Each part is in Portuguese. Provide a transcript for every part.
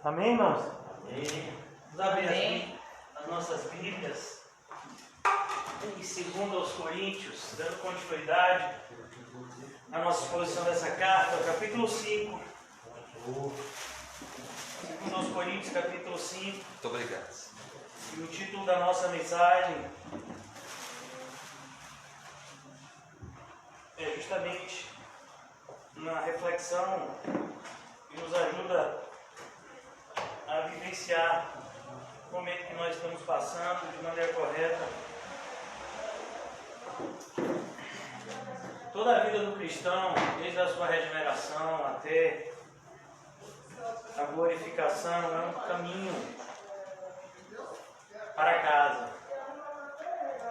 Amém, irmãos? Vamos abrir as nossas Bíblias em 2 Coríntios, dando continuidade à nossa exposição dessa carta, capítulo 5. 2 Coríntios, capítulo 5. Muito obrigado. E o título da nossa mensagem é justamente uma reflexão que nos ajuda a vivenciar o momento que nós estamos passando de maneira correta. Toda a vida do cristão, desde a sua regeneração até a glorificação, é um caminho para casa.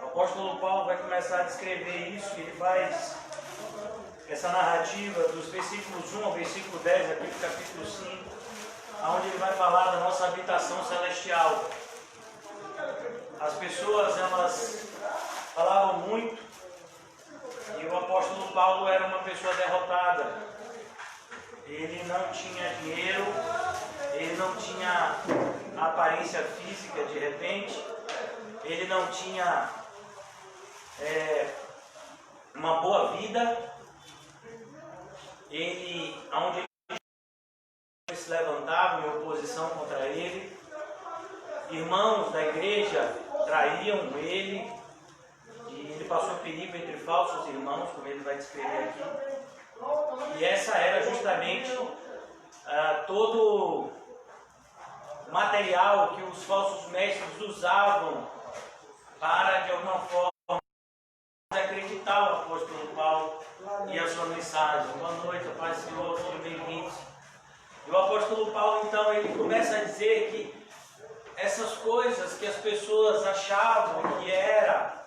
O apóstolo Paulo vai começar a descrever isso, ele faz essa narrativa dos versículos 1 ao versículo 10, aqui do capítulo 5, onde ele vai falar da nossa habitação celestial. As pessoas, elas falavam muito, e o apóstolo Paulo era uma pessoa derrotada. Ele não tinha dinheiro, ele não tinha aparência física de repente, ele não tinha uma boa vida. Onde ele se levantavam em oposição contra ele, irmãos da igreja traíam ele, e ele passou perigo entre falsos irmãos, como ele vai descrever aqui. E essa era justamente todo o material que os falsos mestres usavam para, de alguma forma, acreditar o apóstolo Paulo e a sua mensagem. Boa noite, a paz do Senhor, sejam bem-vindos. E o apóstolo Paulo, então, ele começa a dizer que essas coisas que as pessoas achavam que era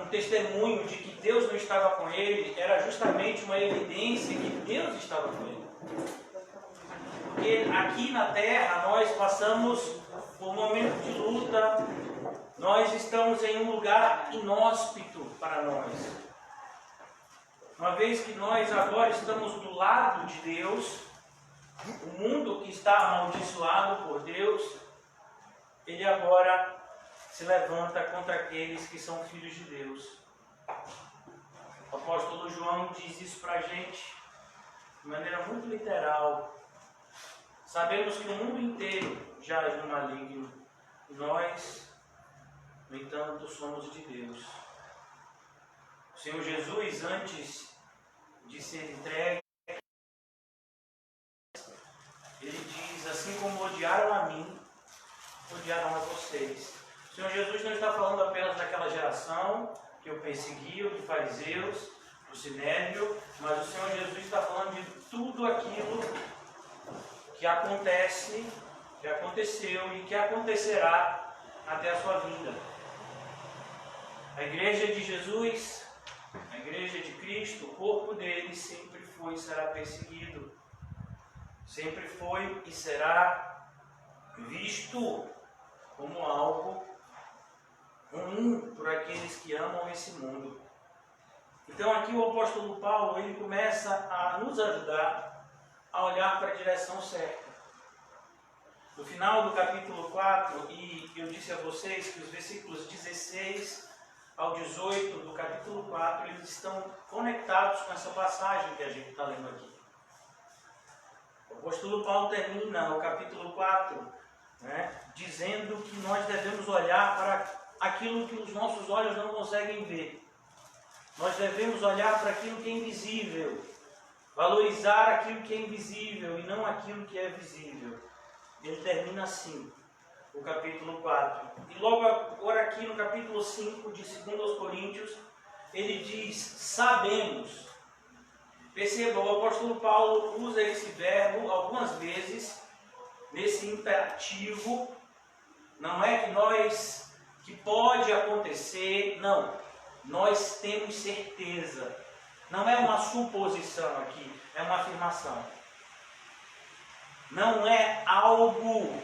um testemunho de que Deus não estava com ele, era justamente uma evidência que Deus estava com ele. Porque aqui na terra nós passamos por um momento de luta, nós estamos em um lugar inóspito para nós. Uma vez que nós agora estamos do lado de Deus, o mundo que está amaldiçoado por Deus, ele agora se levanta contra aqueles que são filhos de Deus. O apóstolo João diz isso para a gente de maneira muito literal. Sabemos que o mundo inteiro jaz no maligno, e nós, no entanto, somos de Deus. O Senhor Jesus, antes de ser entregue, ele diz: assim como odiaram a mim, odiaram a vocês. O Senhor Jesus não está falando apenas daquela geração que o perseguiu, dos fariseus, do sinédrio, mas o Senhor Jesus está falando de tudo aquilo que acontece, que aconteceu e que acontecerá até a sua vinda. A igreja de Jesus, a igreja de Cristo, o corpo dele sempre foi e será perseguido. Sempre foi e será visto como algo ruim por aqueles que amam esse mundo. Então aqui o apóstolo Paulo, ele começa a nos ajudar a olhar para a direção certa. No final do capítulo 4, e eu disse a vocês que os versículos 16 ao 18 do capítulo 4, eles estão conectados com essa passagem que a gente está lendo aqui. O apóstolo Paulo termina o capítulo 4, dizendo que nós devemos olhar para aquilo que os nossos olhos não conseguem ver. Nós devemos olhar para aquilo que é invisível, valorizar aquilo que é invisível e não aquilo que é visível. Ele termina assim o capítulo 4. E logo agora aqui no capítulo 5 de 2 Coríntios, ele diz: sabemos. Perceba, o apóstolo Paulo usa esse verbo algumas vezes, nesse imperativo. Não é que pode acontecer, não. Nós temos certeza. Não é uma suposição aqui, é uma afirmação. Não é algo,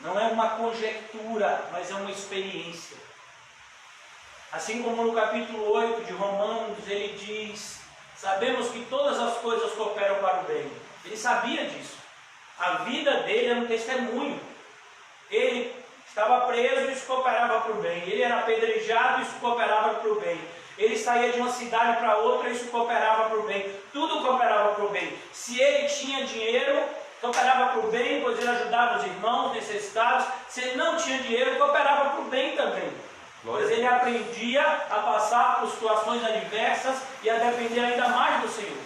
não é uma conjectura, mas é uma experiência. Assim como no capítulo 8 de Romanos, ele diz: sabemos que todas as coisas cooperam para o bem. Ele sabia disso. A vida dele era um testemunho. Ele estava preso e isso cooperava para o bem. Ele era apedrejado e isso cooperava para o bem. Ele saía de uma cidade para outra e isso cooperava para o bem. Tudo cooperava para o bem. Se ele tinha dinheiro, cooperava para o bem, pois ele ajudava os irmãos necessitados. Se ele não tinha dinheiro, cooperava para o bem também. Pois ele aprendia a passar por situações adversas e a depender ainda mais do Senhor.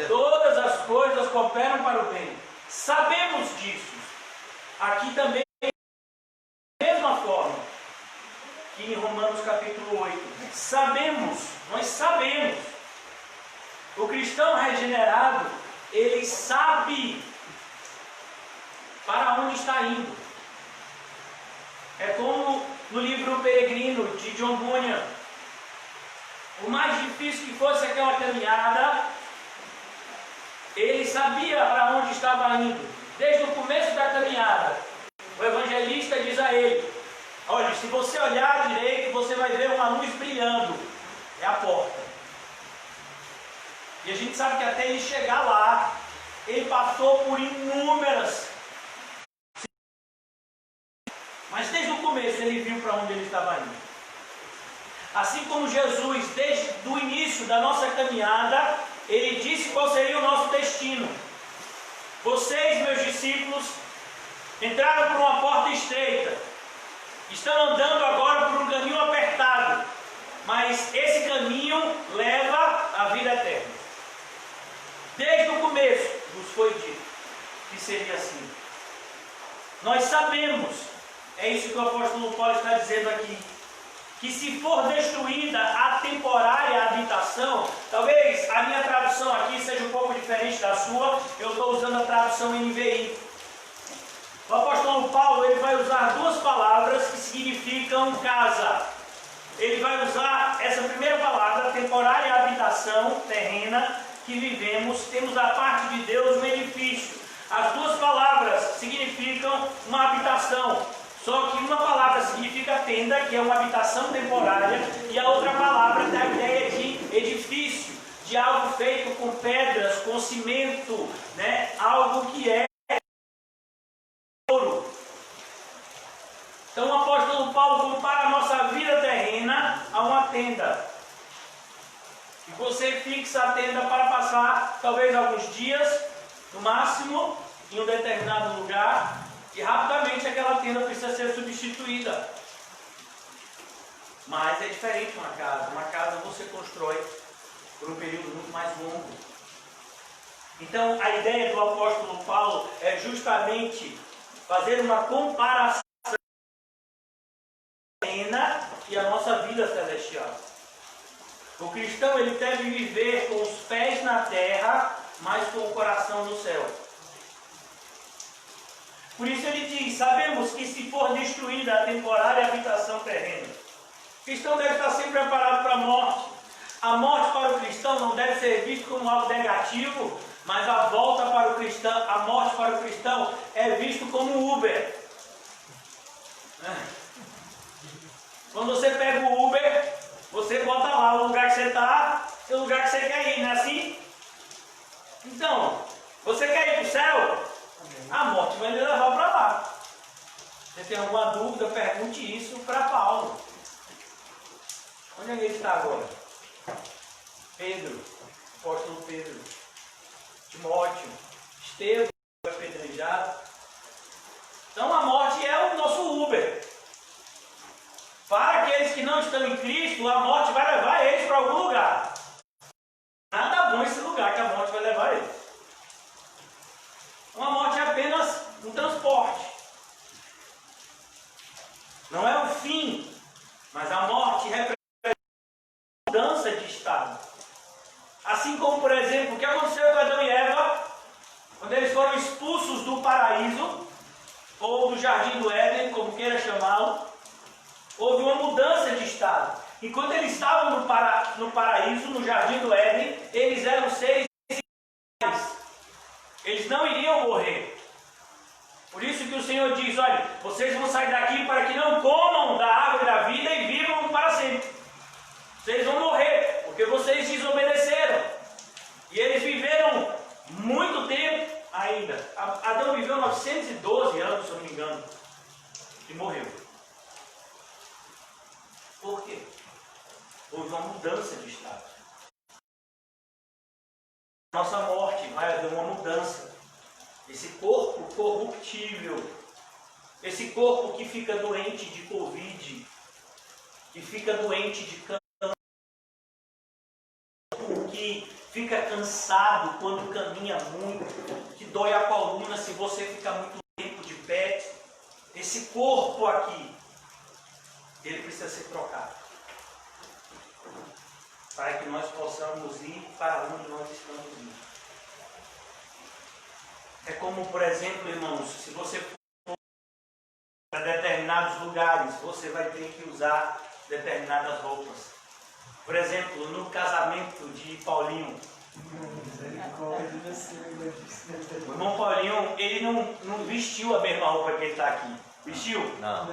Todas as coisas cooperam para o bem. Sabemos disso. Aqui também, da mesma forma que em Romanos capítulo 8. Nós sabemos. O cristão regenerado, ele sabe para onde está indo. É como no livro Peregrino, de John Bunyan. Por mais difícil que fosse aquela caminhada, ele sabia para onde estava indo. Desde o começo da caminhada, o evangelista diz a ele: olha, se você olhar à direita, você vai ver uma luz brilhando. É a porta. E a gente sabe que até ele chegar lá, ele passou por inúmeras. Mas desde o começo ele viu para onde ele estava indo. Assim como Jesus, desde o início da nossa caminhada, ele disse qual seria o nosso destino. Vocês, meus discípulos, entraram por uma porta estreita. Estão andando agora por um caminho apertado. Mas esse caminho leva à vida eterna. Desde o começo nos foi dito que seria assim. Nós sabemos, é isso que o apóstolo Paulo está dizendo aqui, que se for destruída a temporária habitação, talvez a minha tradução aqui seja um pouco diferente da sua, eu estou usando a tradução NVI. O apóstolo Paulo ele vai usar duas palavras que significam casa. Ele vai usar essa primeira palavra, temporária habitação terrena que vivemos, temos da parte de Deus um edifício. As duas palavras significam uma habitação. Só que uma palavra significa tenda, que é uma habitação temporária, e a outra palavra dá a ideia de edifício, de algo feito com pedras, com cimento, né? Algo que é ouro. Então o apóstolo Paulo compara a nossa vida terrena a uma tenda. E você fixa a tenda para passar talvez alguns dias, no máximo, em um determinado lugar. E rapidamente aquela tenda precisa ser substituída. Mas é diferente uma casa. Uma casa você constrói por um período muito mais longo. Então a ideia do apóstolo Paulo é justamente fazer uma comparação terrena e a nossa vida celestial. O cristão ele deve viver com os pés na terra, mas com o coração no céu. Por isso ele diz: sabemos que se for destruída a temporária habitação terrena, o cristão deve estar sempre preparado para a morte. A morte para o cristão não deve ser vista como algo negativo, mas a volta para o cristão, a morte para o cristão é visto como Uber. Quando você pega o Uber, você bota lá o lugar que você está e o lugar que você quer ir, não é assim? Então, você quer ir para o céu? A morte vai lhe levar para lá. Você tem alguma dúvida? Pergunte isso para Paulo. Onde é que ele está agora? Pedro, apóstolo Pedro, Timóteo, Estevão, apedrejado. Então a morte é o nosso Uber. Para aqueles que não estão em Cristo, a morte vai levar eles para algum lugar. Nada bom esse lugar que a morte vai levar eles. Uma morte é apenas um transporte. Não é o fim, mas a morte representa mudança de estado. Assim como, por exemplo, o que aconteceu com Adão e Eva, quando eles foram expulsos do paraíso, ou do jardim do Éden, como queira chamá-lo, houve uma mudança de estado. Enquanto eles estavam no paraíso, no jardim do Éden, eles eram seres imortais. Eles não iriam morrer. Por isso que o Senhor diz: olha, vocês vão sair daqui para que não comam da árvore da vida e vivam para sempre. Vocês vão morrer, porque vocês desobedeceram. E eles viveram muito tempo ainda. Adão viveu 900 e morreu. Por quê? Houve uma mudança de estado. Nossa morte vai haver uma mudança. Esse corpo corruptível, esse corpo que fica doente de Covid, que fica doente de câncer, que fica cansado quando caminha muito, que dói a coluna se você ficar muito tempo de pé. Esse corpo aqui, ele precisa ser trocado, para que nós possamos ir para onde nós estamos indo. É como, por exemplo, irmãos, se você for para determinados lugares, você vai ter que usar determinadas roupas. Por exemplo, no casamento de Paulinho, o irmão Paulinho, ele não vestiu a mesma roupa que ele está aqui. Vestiu? Não.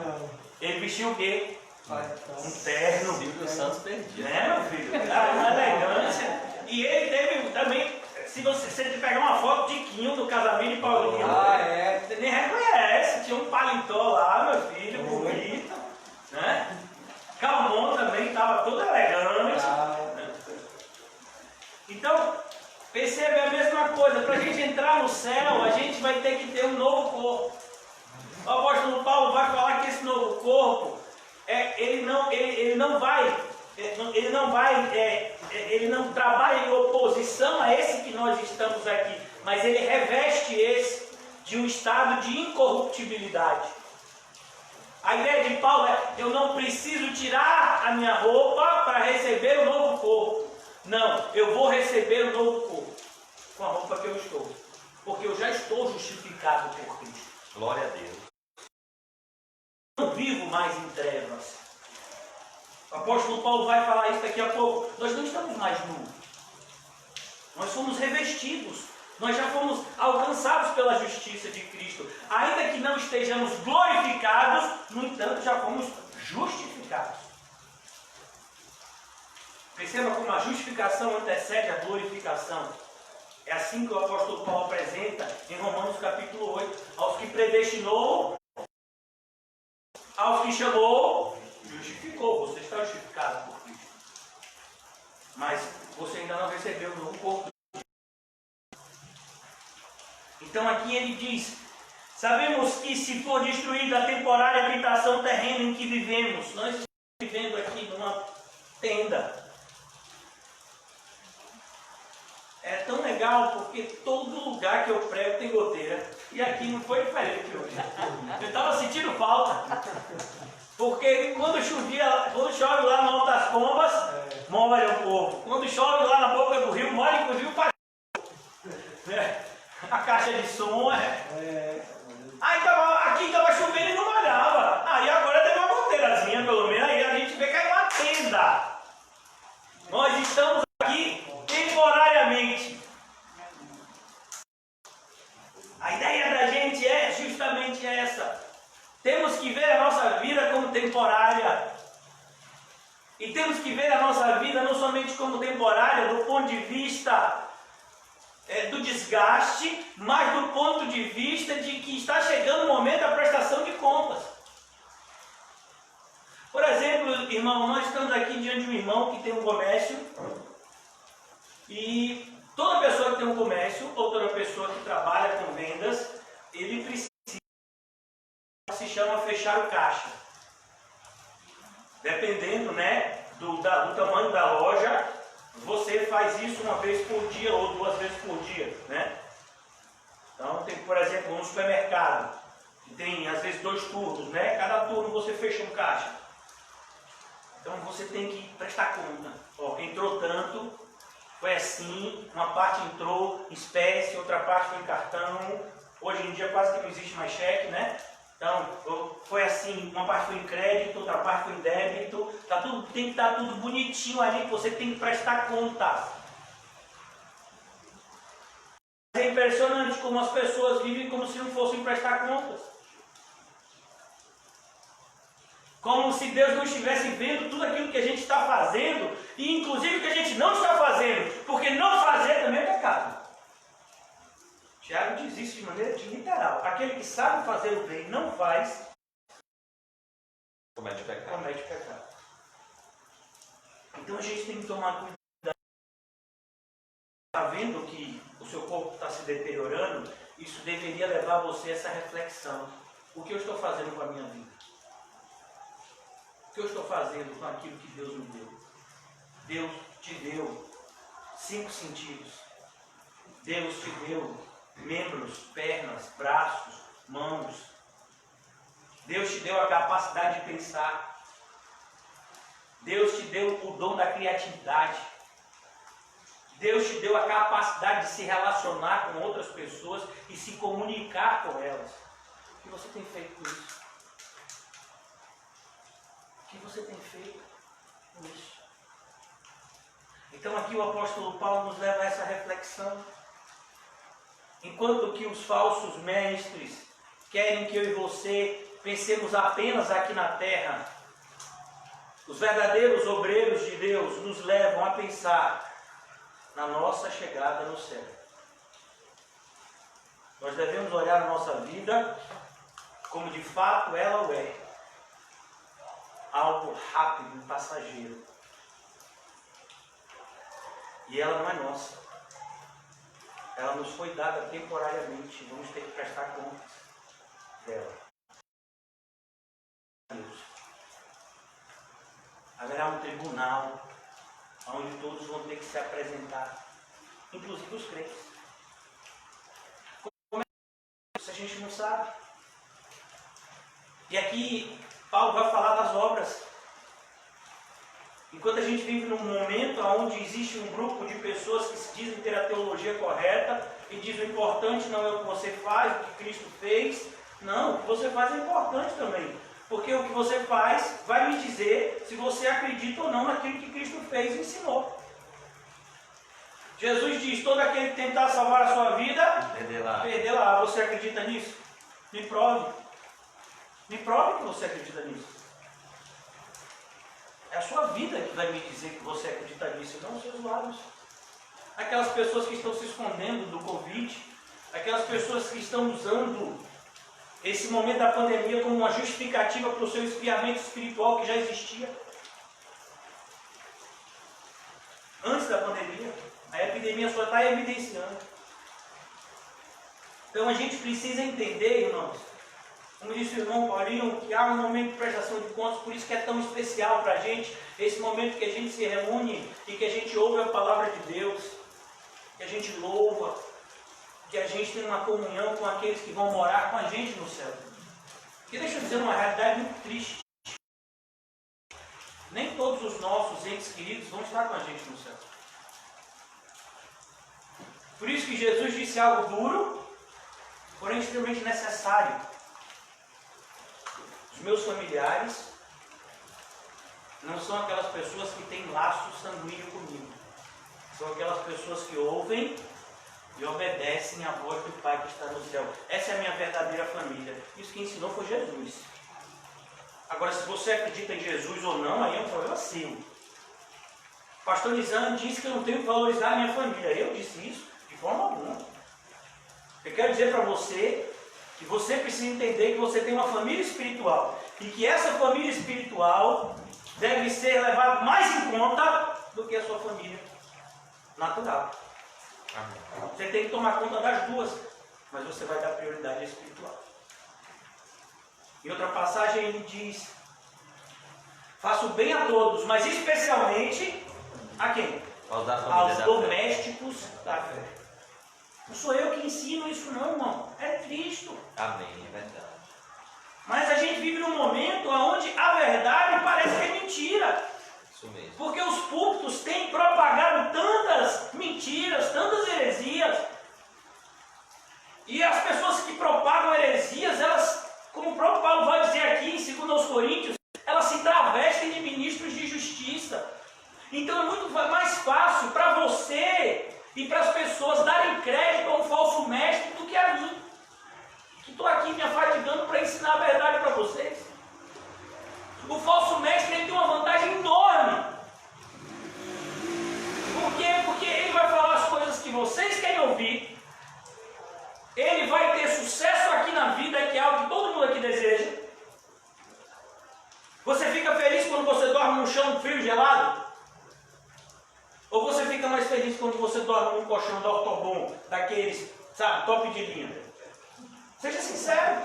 Ele vestiu o quê? Um terno. Silvio Santos perdido. Né, meu filho? Uma elegância. E ele teve também, se você pegar uma foto de Quinho do casamento de Paulinho, você nem reconhece. Tinha um paletó lá, meu filho, bonito. Né? Calmon também estava todo elegante. Então, percebe a mesma coisa. Para a gente entrar no céu, a gente vai ter que ter um novo corpo. O apóstolo Paulo vai falar que esse novo corpo, ele não trabalha em oposição a esse que nós estamos aqui, mas ele reveste esse de um estado de incorruptibilidade. A ideia de Paulo é: eu não preciso tirar a minha roupa para receber o novo corpo. Não, eu vou receber o novo corpo com a roupa que eu estou, porque eu já estou justificado por Cristo. Glória a Deus. Não vivo mais em trevas. O apóstolo Paulo vai falar isso daqui a pouco. Nós não estamos mais nus. Nós fomos revestidos. Nós já fomos alcançados pela justiça de Cristo. Ainda que não estejamos glorificados, no entanto, já fomos justificados. Perceba como a justificação antecede a glorificação. É assim que o apóstolo Paulo apresenta em Romanos capítulo 8. Aos que predestinou, aos que chamou, justificou. Você está justificado por Cristo. Mas você ainda não recebeu o novo corpo. Então aqui ele diz: sabemos que se for destruída a temporária habitação terrena em que vivemos, nós estamos vivendo aqui numa tenda. É tão legal porque todo lugar que eu prego tem goteira. E aqui não foi diferente hoje. Eu estava sentindo falta. Porque quando chove lá no Alto das Pombas, molha um pouco. Quando chove lá na boca do rio, molha inclusive o pai. A caixa de som Aí aqui estava chovendo e não molhava. Aí agora tem uma goteirazinha, pelo menos. Aí a gente vê que é uma tenda. Nós estamos aqui temporariamente. A ideia da gente é justamente essa. Temos que ver a nossa vida como temporária. E temos que ver a nossa vida não somente como temporária, do ponto de vista do desgaste, mas do ponto de vista de que está chegando o momento da prestação de contas. Por exemplo, irmão, nós estamos aqui diante de um irmão que tem um comércio, e toda pessoa que tem um comércio, ou toda pessoa que trabalha com vendas, ele precisa, se chama fechar o caixa. Dependendo, né, do tamanho da loja, você faz isso uma vez por dia ou 2 vezes por dia, né? Então tem, por exemplo, um supermercado, que tem às vezes 2 turnos, né? Cada turno você fecha um caixa. Então você tem que prestar conta. Ó, entrou tanto, foi assim, uma parte entrou em espécie, outra parte foi em cartão. Hoje em dia quase que não existe mais cheque, né? Então, foi assim, uma parte foi em crédito, outra parte foi em débito. Tem que estar tudo bonitinho ali, que você tem que prestar conta. É impressionante como as pessoas vivem como se não fossem prestar contas. Como se Deus não estivesse vendo tudo aquilo que a gente está fazendo, e inclusive o que a gente não está fazendo, porque não fazer também é pecado. Tiago diz isso de maneira literal. Aquele que sabe fazer o bem não faz, comete pecado. Comete pecado. Então a gente tem que tomar cuidado. Está vendo que o seu corpo está se deteriorando? Isso deveria levar você a essa reflexão. O que eu estou fazendo com a minha vida? O que eu estou fazendo com aquilo que Deus me deu? Deus te deu 5 sentidos. Deus te deu membros, pernas, braços, mãos. Deus te deu a capacidade de pensar. Deus te deu o dom da criatividade. Deus te deu a capacidade de se relacionar com outras pessoas e se comunicar com elas. O que você tem feito com isso? O que você tem feito com isso? Então aqui o apóstolo Paulo nos leva a essa reflexão. Enquanto que os falsos mestres querem que eu e você pensemos apenas aqui na terra, os verdadeiros obreiros de Deus nos levam a pensar na nossa chegada no céu. Nós devemos olhar a nossa vida como de fato ela o é. Algo rápido e passageiro. E ela não é nossa. Ela nos foi dada temporariamente. Vamos ter que prestar contas dela. Deus. Haverá um tribunal onde todos vão ter que se apresentar, inclusive os crentes. Como é isso? A gente não sabe. E aqui Paulo vai falar das obras. Enquanto a gente vive num momento onde existe um grupo de pessoas que se dizem ter a teologia correta e diz o importante não é o que você faz, o que Cristo fez. Não, o que você faz é importante também. Porque o que você faz vai me dizer se você acredita ou não naquilo que Cristo fez e ensinou. Jesus diz, todo aquele que tentar salvar a sua vida, perderá. Você acredita nisso? Me prove. Me prove que você acredita nisso. É a sua vida que vai me dizer que você acredita nisso, não os seus lábios. Aquelas pessoas que estão se escondendo do Covid, aquelas pessoas que estão usando esse momento da pandemia como uma justificativa para o seu esfriamento espiritual que já existia. Antes da pandemia, a epidemia só está evidenciando. Então a gente precisa entender, irmãos, como disse o irmão Paulinho, que há um momento de prestação de contas, por isso que é tão especial para a gente, esse momento que a gente se reúne e que a gente ouve a palavra de Deus, que a gente louva, que a gente tem uma comunhão com aqueles que vão morar com a gente no céu. E deixa eu dizer uma realidade muito triste. Nem todos os nossos entes queridos vão estar com a gente no céu. Por isso que Jesus disse algo duro, porém extremamente necessário. Os meus familiares não são aquelas pessoas que têm laço sanguíneo comigo. São aquelas pessoas que ouvem e obedecem à voz do Pai que está no céu. Essa é a minha verdadeira família. Isso que ensinou foi Jesus. Agora, se você acredita em Jesus ou não, aí é um problema seu. O pastor Nizam disse que eu não tenho que valorizar a minha família. Eu disse isso de forma alguma. Eu quero dizer para você que você precisa entender que você tem uma família espiritual. E que essa família espiritual deve ser levada mais em conta do que a sua família natural. Amém. Você tem que tomar conta das duas, mas você vai dar prioridade à espiritual. Em outra passagem ele diz: faço bem a todos, mas especialmente a quem? Aos domésticos da fé. Não sou eu que ensino isso não, irmão. É Cristo. Amém, é verdade. Mas a gente vive num momento onde a verdade parece que é mentira. Isso mesmo. Porque os púlpitos têm propagado tantas mentiras, tantas heresias. E as pessoas que propagam heresias, elas, como o próprio Paulo vai dizer aqui em 2 Coríntios, elas se travestem de ministros de justiça. Então é muito mais fácil para você e para as pessoas darem crédito a um falso mestre do que a mim, que estou aqui me afadigando para ensinar a verdade para vocês. O falso mestre ele tem uma vantagem enorme. Por quê? Porque ele vai falar as coisas que vocês querem ouvir. Ele vai ter sucesso aqui na vida, que é algo que todo mundo aqui deseja. Você fica feliz quando você dorme num chão frio e gelado? Ou você fica mais feliz quando você dorme num colchão da Ortobon, daqueles, sabe, top de linha? Seja sincero.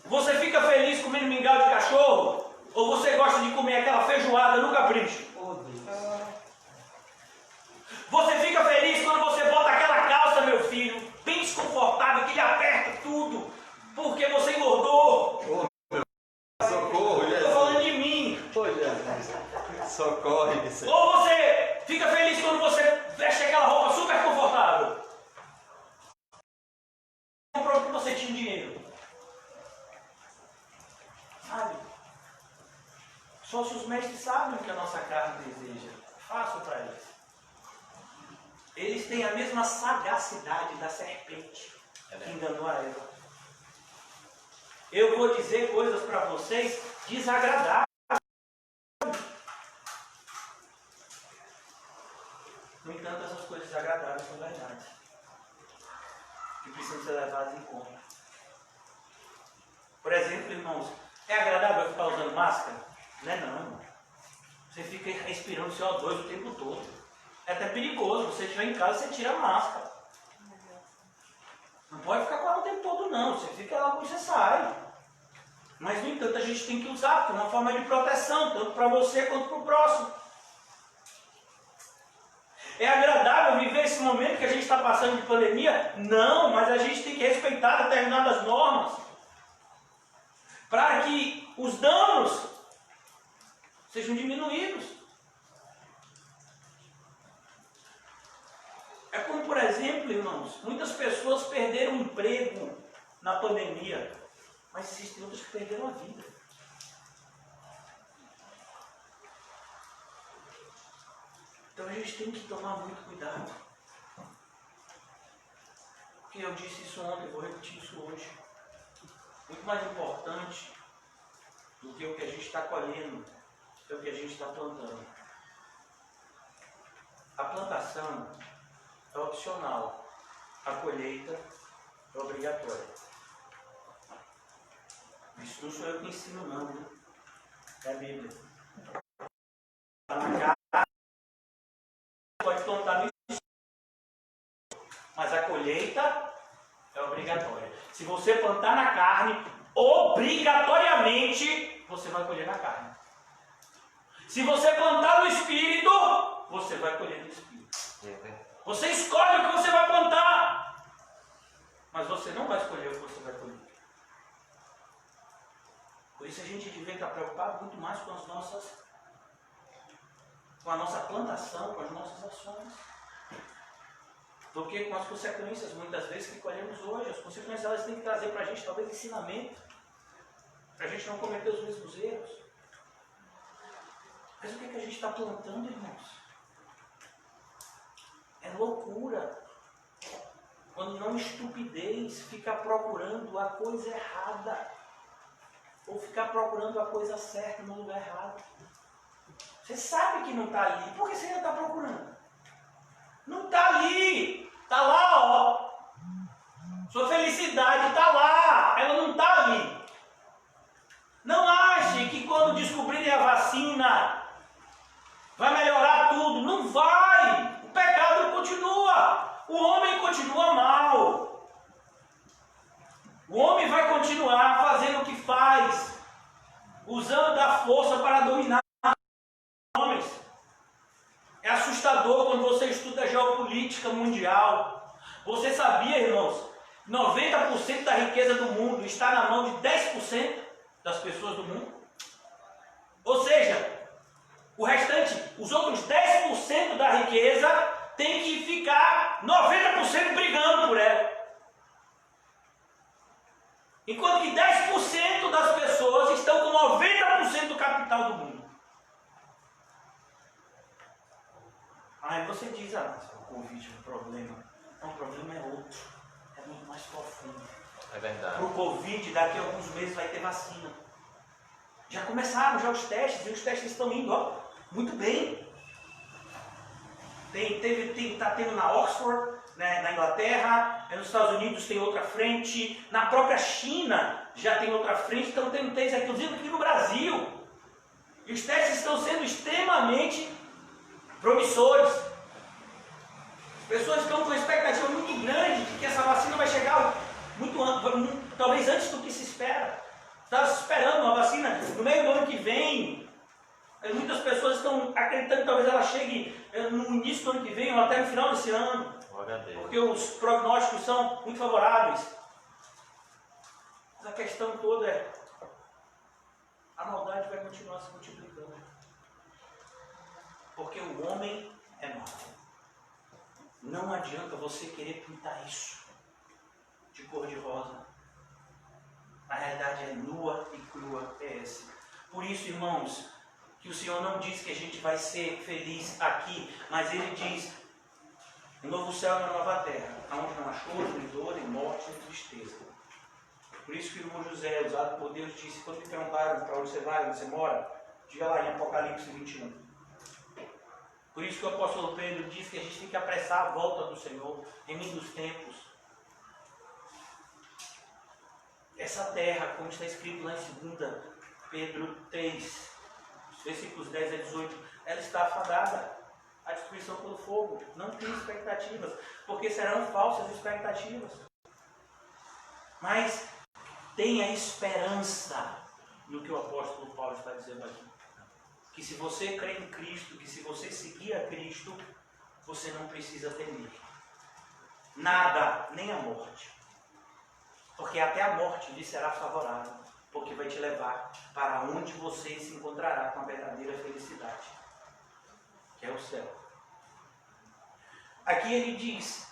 Você fica feliz comendo mingau de cachorro? Ou você gosta de comer aquela feijoada no capricho? Oh, Deus. Você fica feliz quando você bota aquela calça, meu filho, bem desconfortável, que lhe aperta tudo, porque você engordou? Socorro, Jesus. Estou falando de mim. Ô, Jesus. Socorre, isso. Ou você fica feliz quando você veste aquela roupa super confortável? Comprou porque você tinha dinheiro. Sabe? Só se os mestres sabem o que a nossa carne deseja. Faço para eles. Eles têm a mesma sagacidade da serpente que enganou a Eva. Eu vou dizer coisas para vocês desagradáveis. No entanto, essas coisas desagradáveis são verdades. E precisam ser levadas em conta. Por exemplo, irmãos, é agradável ficar usando máscara? Não é não, irmão. Você fica respirando CO2 o tempo todo. É até perigoso. Você estiver em casa, você tira a máscara. Não pode ficar com ela o tempo todo, não. Você fica lá quando você sai. Mas, no entanto, a gente tem que usar, porque é uma forma de proteção, tanto para você quanto para o próximo. É agradável viver esse momento que a gente está passando de pandemia? Não, mas a gente tem que respeitar determinadas normas para que os danos sejam diminuídos. É como, por exemplo, irmãos, muitas pessoas perderam o emprego na pandemia, mas existem outras que perderam a vida. Então a gente tem que tomar muito cuidado. Porque eu disse isso ontem, vou repetir isso hoje. Muito mais importante do que o que a gente está colhendo, é o que a gente está plantando. A plantação é opcional, a colheita é obrigatória. Isso não sou eu que ensino não, né? É a Bíblia. Está na casa, pode plantar no escuro, mas a colheita é obrigatória. Se você plantar na carne, obrigatoriamente você vai colher na carne. Se você plantar no Espírito, você vai colher no Espírito. Você escolhe o que você vai plantar, mas você não vai escolher o que você vai colher. Por isso a gente devia estar preocupado muito mais com a nossa plantação, com as nossas ações, do que com as consequências, muitas vezes, que colhemos hoje. As consequências elas têm que trazer para a gente, talvez, ensinamento, para a gente não cometer os mesmos erros. Mas o que a gente está plantando, irmãos? É loucura. Quando não estupidez, ficar procurando a coisa errada. Ou ficar procurando a coisa certa no lugar errado. Você sabe que não está ali. Por que você ainda está procurando? Não está ali. Está lá, ó. Sua felicidade está lá. Ela não está ali. Não ache que quando descobrirem a vacina vai melhorar tudo. Não vai. O pecado continua. O homem continua mal. O homem vai continuar fazendo o que faz, usando da força para dominar os homens. É assustador quando você estuda geopolítica mundial. Você sabia, irmãos, 90% da riqueza do mundo está na mão de 10% das pessoas do mundo? Ou seja, o restante, os outros 10% da riqueza tem que ficar 90% brigando por ela. Enquanto que 10% das pessoas estão com 90% do capital do mundo. Aí você diz, mas o Covid é um problema. Não, o problema é outro. É muito mais profundo. É verdade. Para o Covid, daqui a alguns meses vai ter vacina. Já começaram já os testes, e os testes estão indo, ó, muito bem. Está tendo na Oxford, né, na Inglaterra, nos Estados Unidos tem outra frente, na própria China já tem outra frente, então tem testes, inclusive aqui no Brasil. E os testes estão sendo extremamente promissores. As pessoas estão com uma expectativa muito grande de que essa vacina vai chegar talvez antes do que se espera. Está se esperando uma vacina no meio do ano que vem. Muitas pessoas estão acreditando que talvez ela chegue no início do ano que vem ou até no final desse ano. Porque os prognósticos são muito favoráveis. Mas a questão toda é: a maldade vai continuar se multiplicando. Porque o homem é mau. Não adianta você querer pintar isso de cor de rosa. A realidade é nua e crua, é essa. Por isso, irmãos, que o Senhor não diz que a gente vai ser feliz aqui, mas Ele diz: um novo céu e uma nova terra, onde não há choro, nem dor, nem morte, nem tristeza. Por isso que o irmão José, usado por Deus, disse: quando me perguntaram para onde você vai, onde você mora, diga lá em Apocalipse 21. Por isso que o apóstolo Pedro diz que a gente tem que apressar a volta do Senhor em meio dos tempos. Essa terra, como está escrito lá em 2 Pedro 3, versículos 10 a 18, ela está afadada à destruição pelo fogo. Não tem expectativas, porque serão falsas expectativas. Mas tenha esperança no que o apóstolo Paulo está dizendo aqui. Que se você crê em Cristo, que se você seguir a Cristo, você não precisa temer nada, nem a morte. Porque até a morte lhe será favorável, porque vai te levar para onde você se encontrará com a verdadeira felicidade, que é o céu. Aqui ele diz: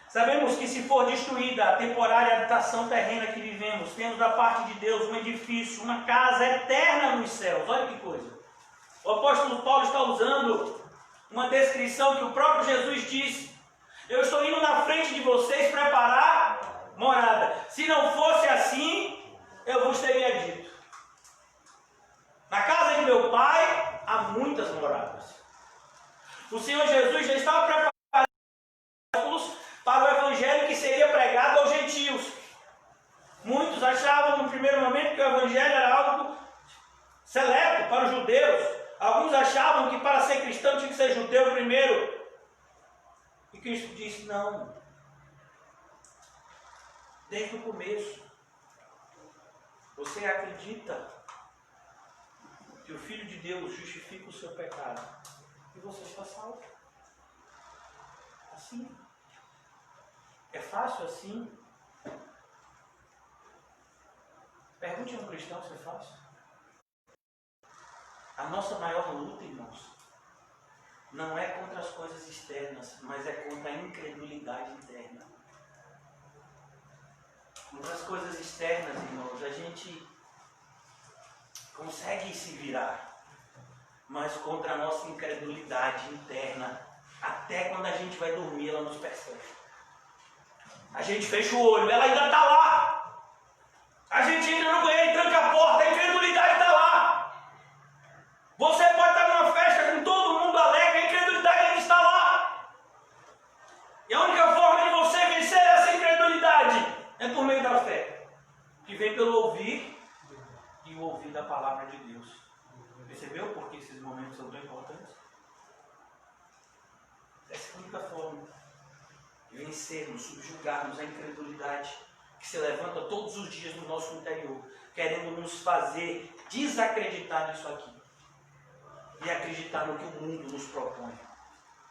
sabemos que se for destruída a temporária habitação terrena que vivemos, temos da parte de Deus um edifício, uma casa eterna nos céus. Olha que coisa. O apóstolo Paulo está usando uma descrição que o próprio Jesus disse: eu estou indo na frente de vocês preparar morada. Se não fosse assim, eu vos teria dito: na casa de meu pai há muitas moradas. O Senhor Jesus já estava preparando para o evangelho que seria pregado aos gentios. Muitos achavam no primeiro momento que o evangelho era algo seleto para os judeus. Alguns achavam que para ser cristão tinha que ser judeu primeiro. E Cristo disse: não. Desde o começo, você acredita que o Filho de Deus justifica o seu pecado e você está salvo. Assim. É fácil assim? Pergunte a um cristão se é fácil. A nossa maior luta, irmãos, não é contra as coisas externas, mas é contra a incredulidade interna. Contra as coisas externas, irmãos, a gente consegue se virar, mas contra a nossa incredulidade interna, até quando a gente vai dormir, ela nos persegue. A gente fecha o olho, ela ainda está lá. A gente entra no banheiro e tranca a porta, a incredulidade está lá. Você pode estar numa festa com todo mundo alegre, a incredulidade ainda está lá. E a única forma de você vencer essa incredulidade é por meio da fé, que vem pelo ouvir e o ouvir da palavra de Deus. Percebeu por que esses momentos são tão importantes? Essa é a única forma de vencermos, subjugarmos a incredulidade que se levanta todos os dias no nosso interior, querendo nos fazer desacreditar nisso aqui e acreditar no que o mundo nos propõe.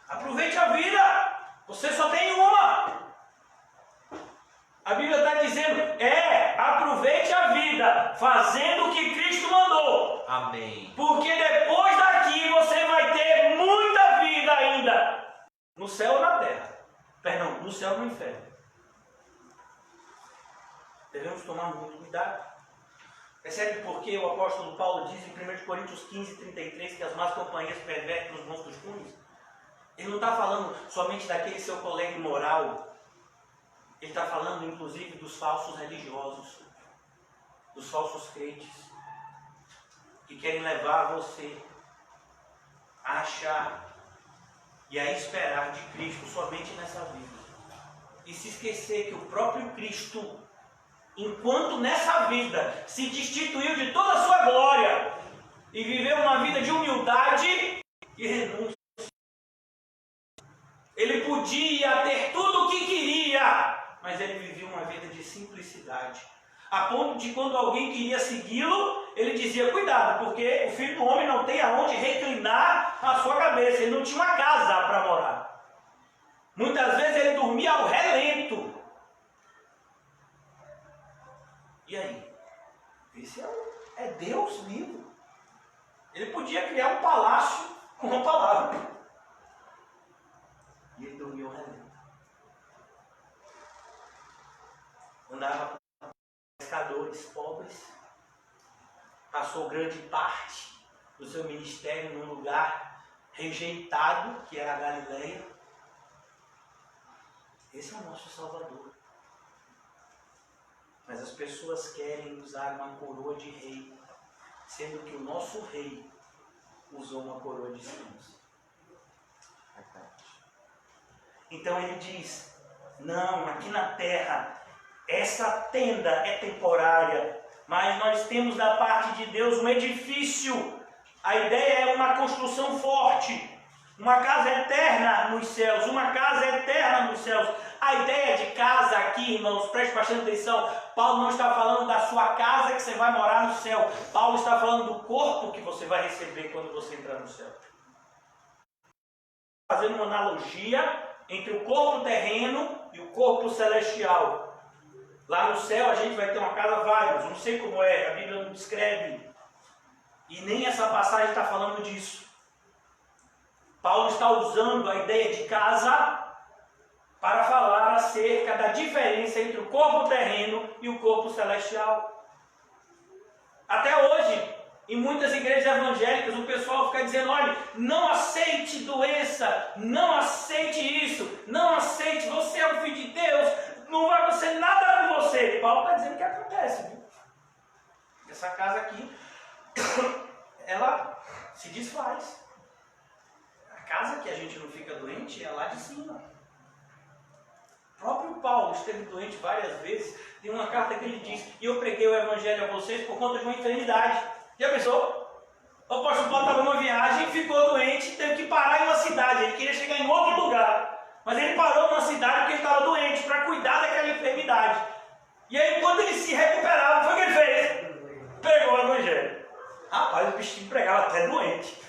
Aproveite a vida! Você só tem uma! A Bíblia está dizendo: aproveite a vida, fazendo o que Cristo mandou. Amém. Porque depois daqui você vai ter muita vida ainda. No céu ou na terra. Perdão, no céu ou no inferno. Devemos tomar muito cuidado. Percebe por que o apóstolo Paulo diz em 1 Coríntios 15, 33 que as más companhias pervertem os bons costumes? Ele não está falando somente daquele seu colega imoral. Ele está falando inclusive dos falsos religiosos, dos falsos crentes, que querem levar você a achar e a esperar de Cristo somente nessa vida. e se esquecer que o próprio Cristo, enquanto nessa vida se destituiu de toda a sua glória e viveu uma vida de humildade e renúncia. Ele podia ter tudo o que queria, mas ele vivia uma vida de simplicidade. A ponto de quando alguém queria segui-lo, ele dizia, cuidado, porque o Filho do Homem não tem aonde reclinar a sua cabeça. Ele não tinha uma casa para morar. Muitas vezes ele dormia ao relento. E aí? Esse é Deus vivo. Ele podia criar um palácio com uma palavra. E ele dormiu ao relento. Andava com pescadores pobres. Passou grande parte do seu ministério num lugar rejeitado, que era a Galileia. Esse é o nosso Salvador. Mas as pessoas querem usar uma coroa de rei, sendo que o nosso rei usou uma coroa de espinhos. Então ele diz, não, aqui na terra, essa tenda é temporária, mas nós temos da parte de Deus um edifício. A ideia é uma construção forte, uma casa eterna nos céus, uma casa eterna nos céus. A ideia de casa aqui, irmãos, preste bastante atenção, Paulo não está falando da sua casa que você vai morar no céu. Paulo está falando do corpo que você vai receber quando você entrar no céu. Fazendo uma analogia entre o corpo terreno e o corpo celestial. Lá no céu a gente vai ter uma casa várias, não sei como é, a Bíblia não descreve. E nem essa passagem está falando disso. Paulo está usando a ideia de casa para falar acerca da diferença entre o corpo terreno e o corpo celestial. Até hoje, em muitas igrejas evangélicas, o pessoal fica dizendo, olha, não aceite doença, não aceite isso, não aceite, você é um filho de Deus, não vai acontecer nada com você. Paulo está dizendo que acontece, viu? Essa casa aqui, ela se desfaz. A casa que a gente não fica doente é lá de cima. O próprio Paulo esteve doente várias vezes. Tem uma carta que ele diz, e eu preguei o evangelho a vocês por conta de uma enfermidade. Já pensou? O apóstolo Paulo estava numa viagem, ficou doente, teve que parar em uma cidade. Ele queria chegar em outro lugar, mas ele parou numa cidade porque ele estava doente, para cuidar daquela enfermidade. E aí, quando ele se recuperava, foi o que ele fez? Pregou o evangelho. Rapaz, o bichinho pregava até doente.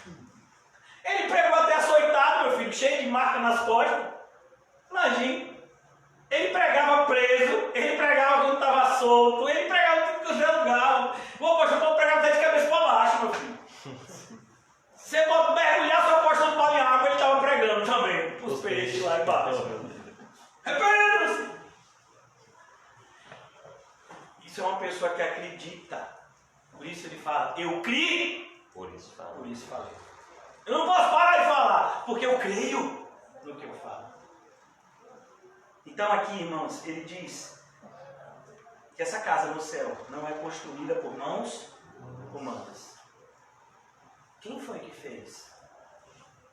Ele pregou até açoitado, meu filho, cheio de marca nas costas. Imagina. Ele pregava preso, ele pregava quando estava solto, ele pregava tudo que os lugar. O apóstolo Paulo pregava até de cabeça para baixo, meu filho. Você pode mergulhar seu apóstolo Paulo em água, ele estava pregando também, os peixes lá embaixo. Repreenda-se! Isso é uma pessoa que acredita. Por isso ele fala, eu criei, por isso falei. Eu não posso parar de falar, porque eu creio no que eu falo. Então aqui, irmãos, ele diz que essa casa no céu não é construída por mãos humanas. Quem foi que fez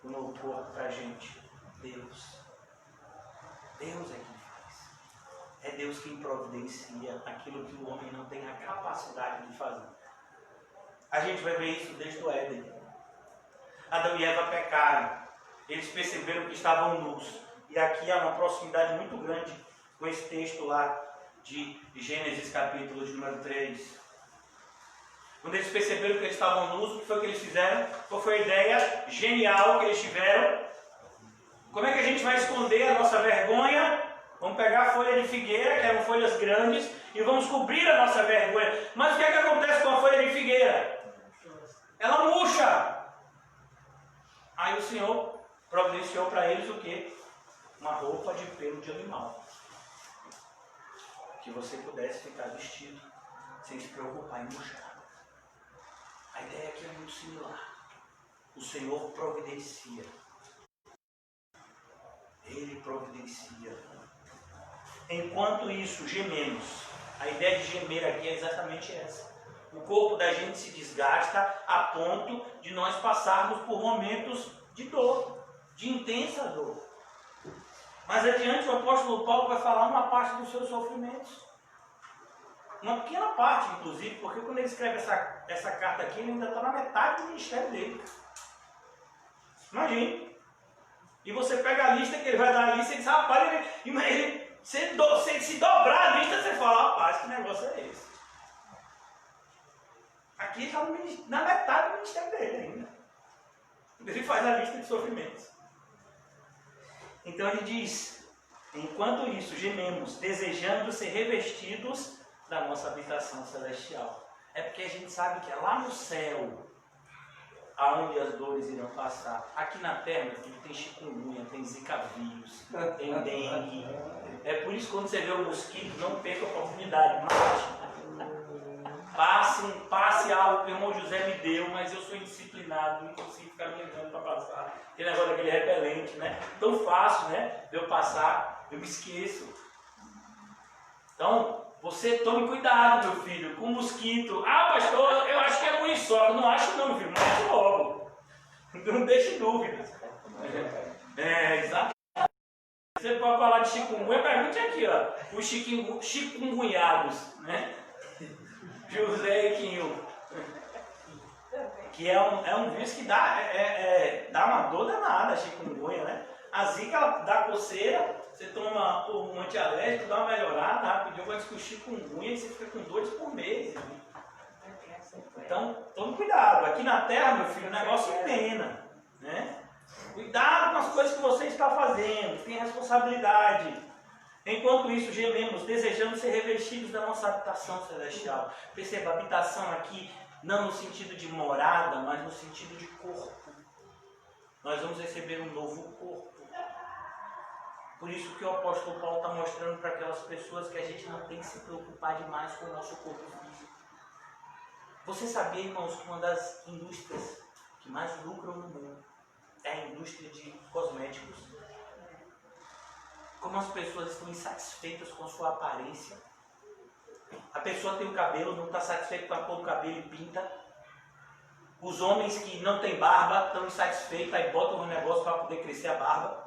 o novo corpo para a gente? Deus. Deus é quem faz. É Deus quem providencia aquilo que o homem não tem a capacidade de fazer. A gente vai ver isso desde o Éden. Adão e Eva pecaram. Eles perceberam que estavam nus. E aqui há uma proximidade muito grande com esse texto lá de Gênesis capítulo de número 3. Quando eles perceberam que eles estavam nus, o que foi que eles fizeram? Qual foi a ideia genial que eles tiveram? Como é que a gente vai esconder a nossa vergonha? Vamos pegar a folha de figueira, que eram folhas grandes, e vamos cobrir a nossa vergonha. Mas o que é que acontece com a folha de figueira? Ela murcha. Aí o Senhor providenciou para eles o quê? Uma roupa de pelo de animal. Que você pudesse ficar vestido sem se preocupar em murchar. A ideia aqui é muito similar. O Senhor providencia. Ele providencia. Enquanto isso, gememos. A ideia de gemer aqui é exatamente essa. O corpo da gente se desgasta a ponto de nós passarmos por momentos de dor, de intensa dor. Mas adiante o apóstolo Paulo vai falar uma parte dos seus sofrimentos. Uma pequena parte, inclusive, porque quando ele escreve essa carta aqui, ele ainda está na metade do ministério dele. Imagine. E você pega a lista que ele vai dar a lista e diz, rapaz, se dobrar a lista, você fala, rapaz, que negócio é esse? Aqui está na metade do ministério dele ainda. Ele faz a lista de sofrimentos. Então ele diz, enquanto isso, gememos, desejando ser revestidos da nossa habitação celestial. É porque a gente sabe que é lá no céu aonde as dores irão passar. Aqui na terra, meu filho, tem chikungunya, tem zika vírus, tem dengue. É por isso que quando você vê o mosquito, não perca a oportunidade. Passe algo que o irmão José me deu, mas eu sou indisciplinado, não consigo ficar me lembrando para passar. Aquele negócio daquele repelente, né? Tão fácil, né? De eu passar, eu me esqueço. Então, você tome cuidado, meu filho, com o mosquito. Ah, pastor, eu acho que é muriçoca. Não acho não, meu filho, mas logo. Não deixe dúvidas. Exato. Você pode falar de chikungunya, pergunte aqui, ó. Os chikungunhados, né? José e Quinho. Que é um vírus que dá uma dor danada, a chikungunya, né? A zika dá coceira, você toma um antialérgico, dá uma melhorada rapidinho, vai discutir chikungunya e você fica com dores por mês. Né? Então, tome cuidado. Aqui na terra, meu filho, o negócio é pena, né? Cuidado com as coisas que você está fazendo, tem responsabilidade. Enquanto isso, gememos, desejando ser revestidos da nossa habitação celestial. Perceba, habitação aqui, não no sentido de morada, mas no sentido de corpo. Nós vamos receber um novo corpo. Por isso que o apóstolo Paulo está mostrando para aquelas pessoas que a gente não tem que se preocupar demais com o nosso corpo físico. Você sabia, irmãos, que uma das indústrias que mais lucram no mundo é a indústria de cosméticos? Como as pessoas estão insatisfeitas com a sua aparência. A pessoa tem o cabelo, não está satisfeita com a cor do cabelo e pinta. Os homens que não têm barba estão insatisfeitos, aí botam um negócio para poder crescer a barba.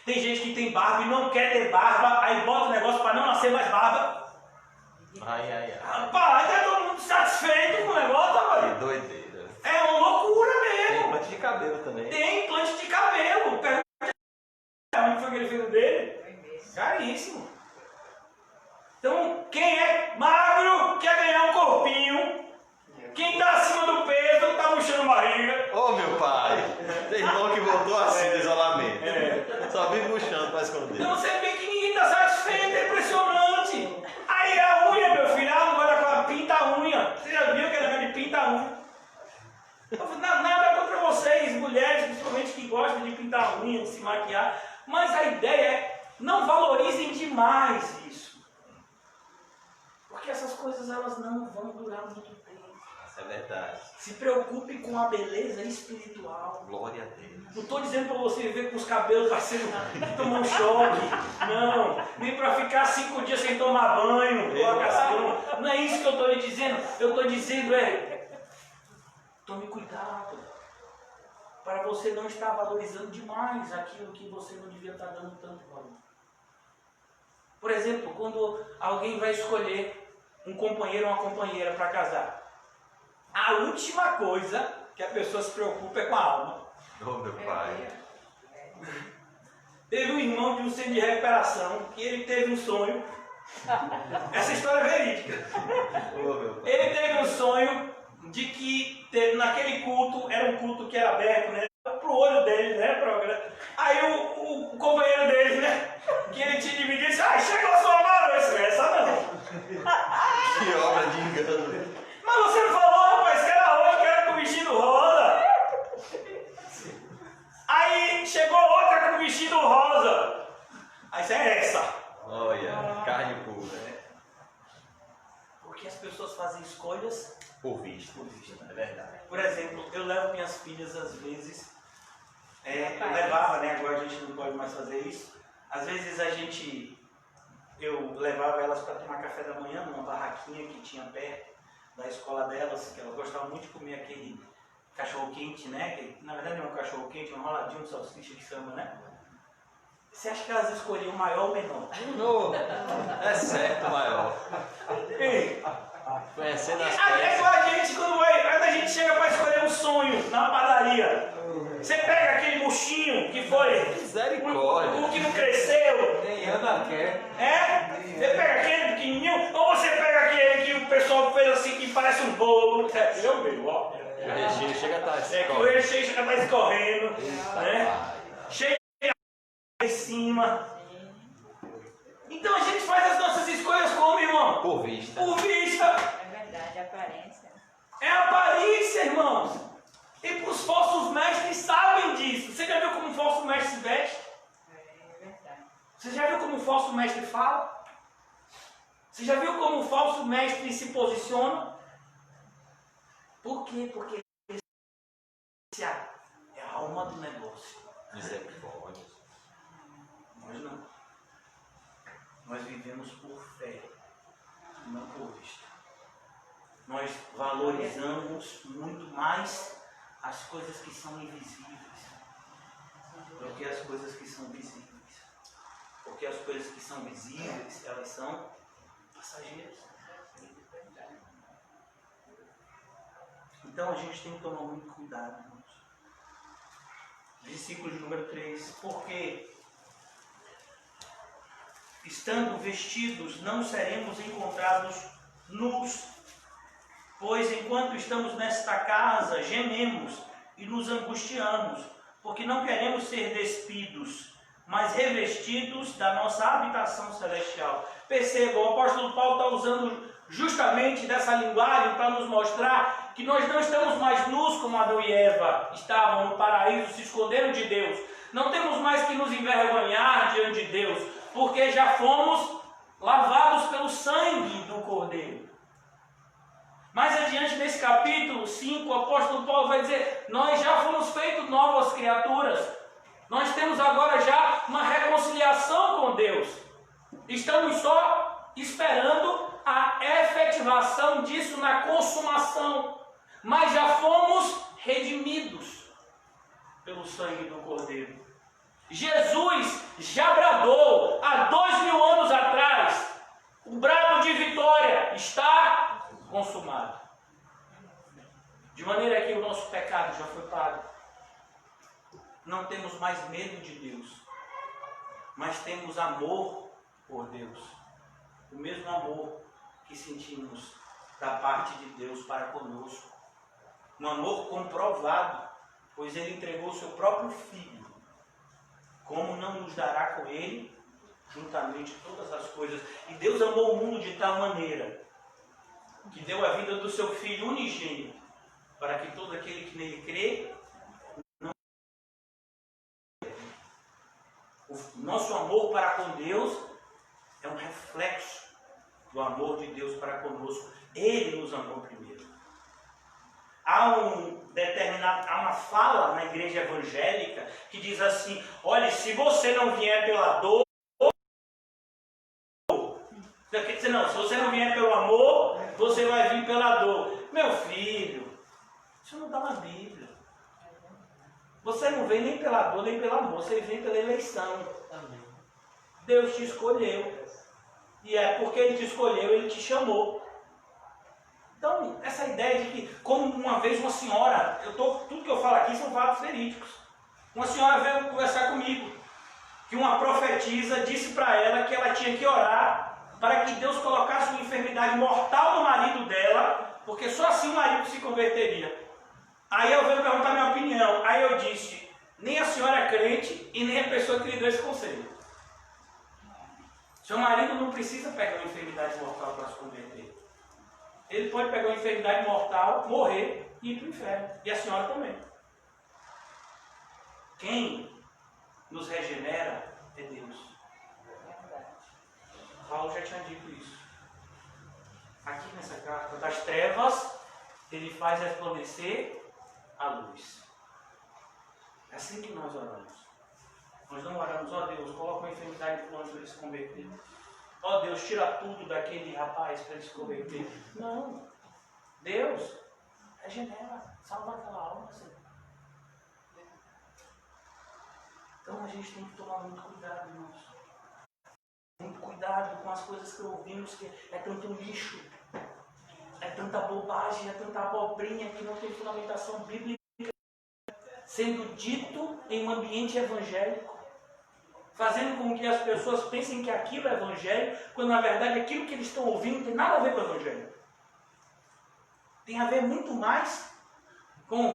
Tem gente que tem barba e não quer ter barba, aí bota um negócio para não nascer mais barba. Rapaz, é todo mundo satisfeito com o negócio, rapaz. Que doideira. É uma loucura mesmo. Tem implante de cabelo também. Tem implante de cabelo. Onde foi que ele fez o dele? Caríssimo. Então, quem é magro quer ganhar um corpinho. Quem está acima do peso está murchando barriga. Ô meu pai, tem irmão que voltou assim do isolamento. Só vive murchando para esconder. Então você vê que ninguém está satisfeito, é impressionante. Aí a unha, meu filho, não vai pinta a unha. Você já viu aquele negócio de pinta a unha? Nada contra vocês, mulheres, principalmente que gostam de pintar a unha, de se maquiar. Mas a ideia é, não valorizem demais isso. Porque essas coisas elas não vão durar muito tempo. Isso é verdade. Se preocupe com a beleza espiritual. Glória a Deus. Não estou dizendo para você viver com os cabelos parecendo que tomou um choque. Não. Nem para ficar 5 dias sem tomar banho. Não é isso que eu estou lhe dizendo. Eu estou dizendo tome cuidado. Para você não estar valorizando demais aquilo que você não devia estar dando tanto valor. Por exemplo, quando alguém vai escolher um companheiro ou uma companheira para casar, a última coisa que a pessoa se preocupa é com a alma. Ô meu pai. Teve um irmão de um centro de recuperação que ele teve um sonho. Essa história é verídica. Ô meu pai. Ele teve um sonho de que naquele culto, era um culto que era aberto, né? Pro olho dele, né? Aí o companheiro dele, né? Que ele tinha dividido, disse, chegou a sua hora, essa não. Que obra de engano. Mas você não falou, rapaz, que era hoje, que era com o vestido rosa. Aí chegou outra com o vestido rosa. Aí isso é essa. Olha, carne pura. Porque as pessoas fazem escolhas Por vista. É verdade. Por exemplo, eu levo minhas filhas às vezes, eu levava, né? Agora a gente não pode mais fazer isso. Às vezes eu levava elas para tomar café da manhã numa barraquinha que tinha perto da escola delas, que elas gostavam muito de comer aquele cachorro quente, né? Que na verdade não é um cachorro quente, é um enroladinho de salsicha que chama, né? Você acha que elas escolhiam o maior ou o menor? No, é certo, maior. Ei, Conhecendo as é peças. igual a gente quando a gente chega para escolher um sonho na padaria. Você pega aquele murchinho que foi Misericórdia. o que não cresceu. Nem Ana quer. É? Você pega aquele pequenininho ou você pega aquele que o pessoal fez assim que parece um bolo. É, eu mesmo, ó. O recheio chega a estar É que o recheio já está escorrendo, né? Cheio em cima. Então a gente faz as nossas escolhas como, irmão? Por vista. Por vista. É verdade, aparência. É aparência, irmãos. E os falsos mestres sabem disso. Você já viu como um falso mestre se veste? É verdade. Você já viu como um falso mestre fala? Você já viu como o falso mestre se posiciona? Por quê? Porque esse é a alma do negócio. Misericórdia. Nós não. Nós vivemos por fé, não por vista. Nós valorizamos muito mais as coisas que são invisíveis do que as coisas que são visíveis. Porque as coisas que são visíveis, elas são passageiras. Então a gente tem que tomar muito cuidado, irmãos. Versículo de número 3. Porque estando vestidos, não seremos encontrados nus. Pois enquanto estamos nesta casa, gememos e nos angustiamos, porque não queremos ser despidos, mas revestidos da nossa habitação celestial. Perceba, o apóstolo Paulo está usando justamente dessa linguagem para nos mostrar que nós não estamos mais nus como Adão e Eva estavam no paraíso, se esconderam de Deus. Não temos mais que nos envergonhar diante de Deus, porque já fomos lavados pelo sangue do Cordeiro. Mais adiante nesse capítulo 5, o apóstolo Paulo vai dizer: nós já fomos feitos novas criaturas. Nós temos agora já uma reconciliação com Deus. Estamos só esperando a efetivação disso na consumação. Mas já fomos redimidos pelo sangue do Cordeiro. Jesus já bradou há 2000 anos atrás. O brado de vitória está consumado. De maneira que o nosso pecado já foi pago. Não temos mais medo de Deus, mas temos amor por Deus. O mesmo amor que sentimos da parte de Deus para conosco. Um amor comprovado, pois Ele entregou o seu próprio Filho. Como não nos dará com Ele juntamente todas as coisas? E Deus amou o mundo de tal maneira que deu a vida do seu Filho unigênito, para que todo aquele que nele crê não... O nosso amor para com Deus é um reflexo do amor de Deus para conosco. Ele nos amou primeiro. Há uma fala na igreja evangélica que diz assim: olha, se você não vier pela dor, quer dizer, não, se você não vier pelo amor, você vai vir pela dor. Meu filho, isso não está na Bíblia. Você não vem nem pela dor, nem pelo amor, você vem pela eleição. Deus te escolheu. E é porque Ele te escolheu, Ele te chamou. Então, essa ideia de que, como uma vez uma senhora, tudo que eu falo aqui são fatos verídicos. Uma senhora veio conversar comigo, que uma profetisa disse para ela que ela tinha que orar para que Deus colocasse uma enfermidade mortal no marido dela, porque só assim o marido se converteria. Aí eu veio perguntar minha opinião. Aí eu disse: nem a senhora é crente e nem a pessoa que lhe deu esse conselho. Seu marido não precisa pegar uma enfermidade mortal para se converter. Ele pode pegar uma enfermidade mortal, morrer e ir para o inferno. E a senhora também. Quem nos regenera é Deus. Paulo já tinha dito isso. Aqui nessa carta, das trevas, ele faz resplandecer a luz. É assim que nós oramos. Nós não oramos: ó Deus, coloca uma enfermidade no plano para ele se converter. Ó Deus, tira tudo daquele rapaz para ele se converter. Não. Deus regenera, salva aquela alma, Senhor. Então a gente tem que tomar muito cuidado, irmãos. Muito cuidado com as coisas que ouvimos, que é tanto lixo, é tanta bobagem, é tanta abobrinha que não tem fundamentação bíblica, sendo dito em um ambiente evangélico, fazendo com que as pessoas pensem que aquilo é evangelho, quando na verdade aquilo que eles estão ouvindo não tem nada a ver com o evangelho. Tem a ver muito mais com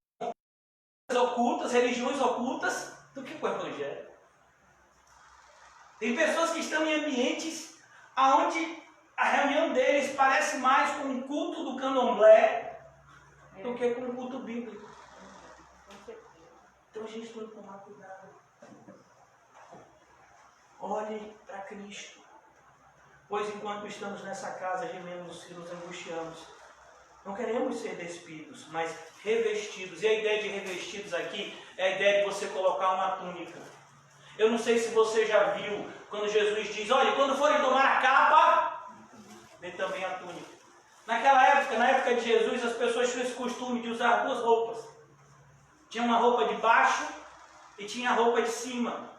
ocultas, religiões ocultas, do que com o evangelho. Tem pessoas que estão em ambientes onde a reunião deles parece mais com um culto do candomblé do que com um culto bíblico. Então a gente tem que tomar cuidado. Olhe para Cristo. Pois enquanto estamos nessa casa, gememos e nos angustiamos. Não queremos ser despidos, mas revestidos. E a ideia de revestidos aqui é a ideia de você colocar uma túnica. Eu não sei se você já viu, quando Jesus diz, olha, quando forem tomar a capa, dê também a túnica. Naquela época, na época de Jesus, as pessoas tinham esse costume de usar duas roupas. Tinha uma roupa de baixo e tinha a roupa de cima.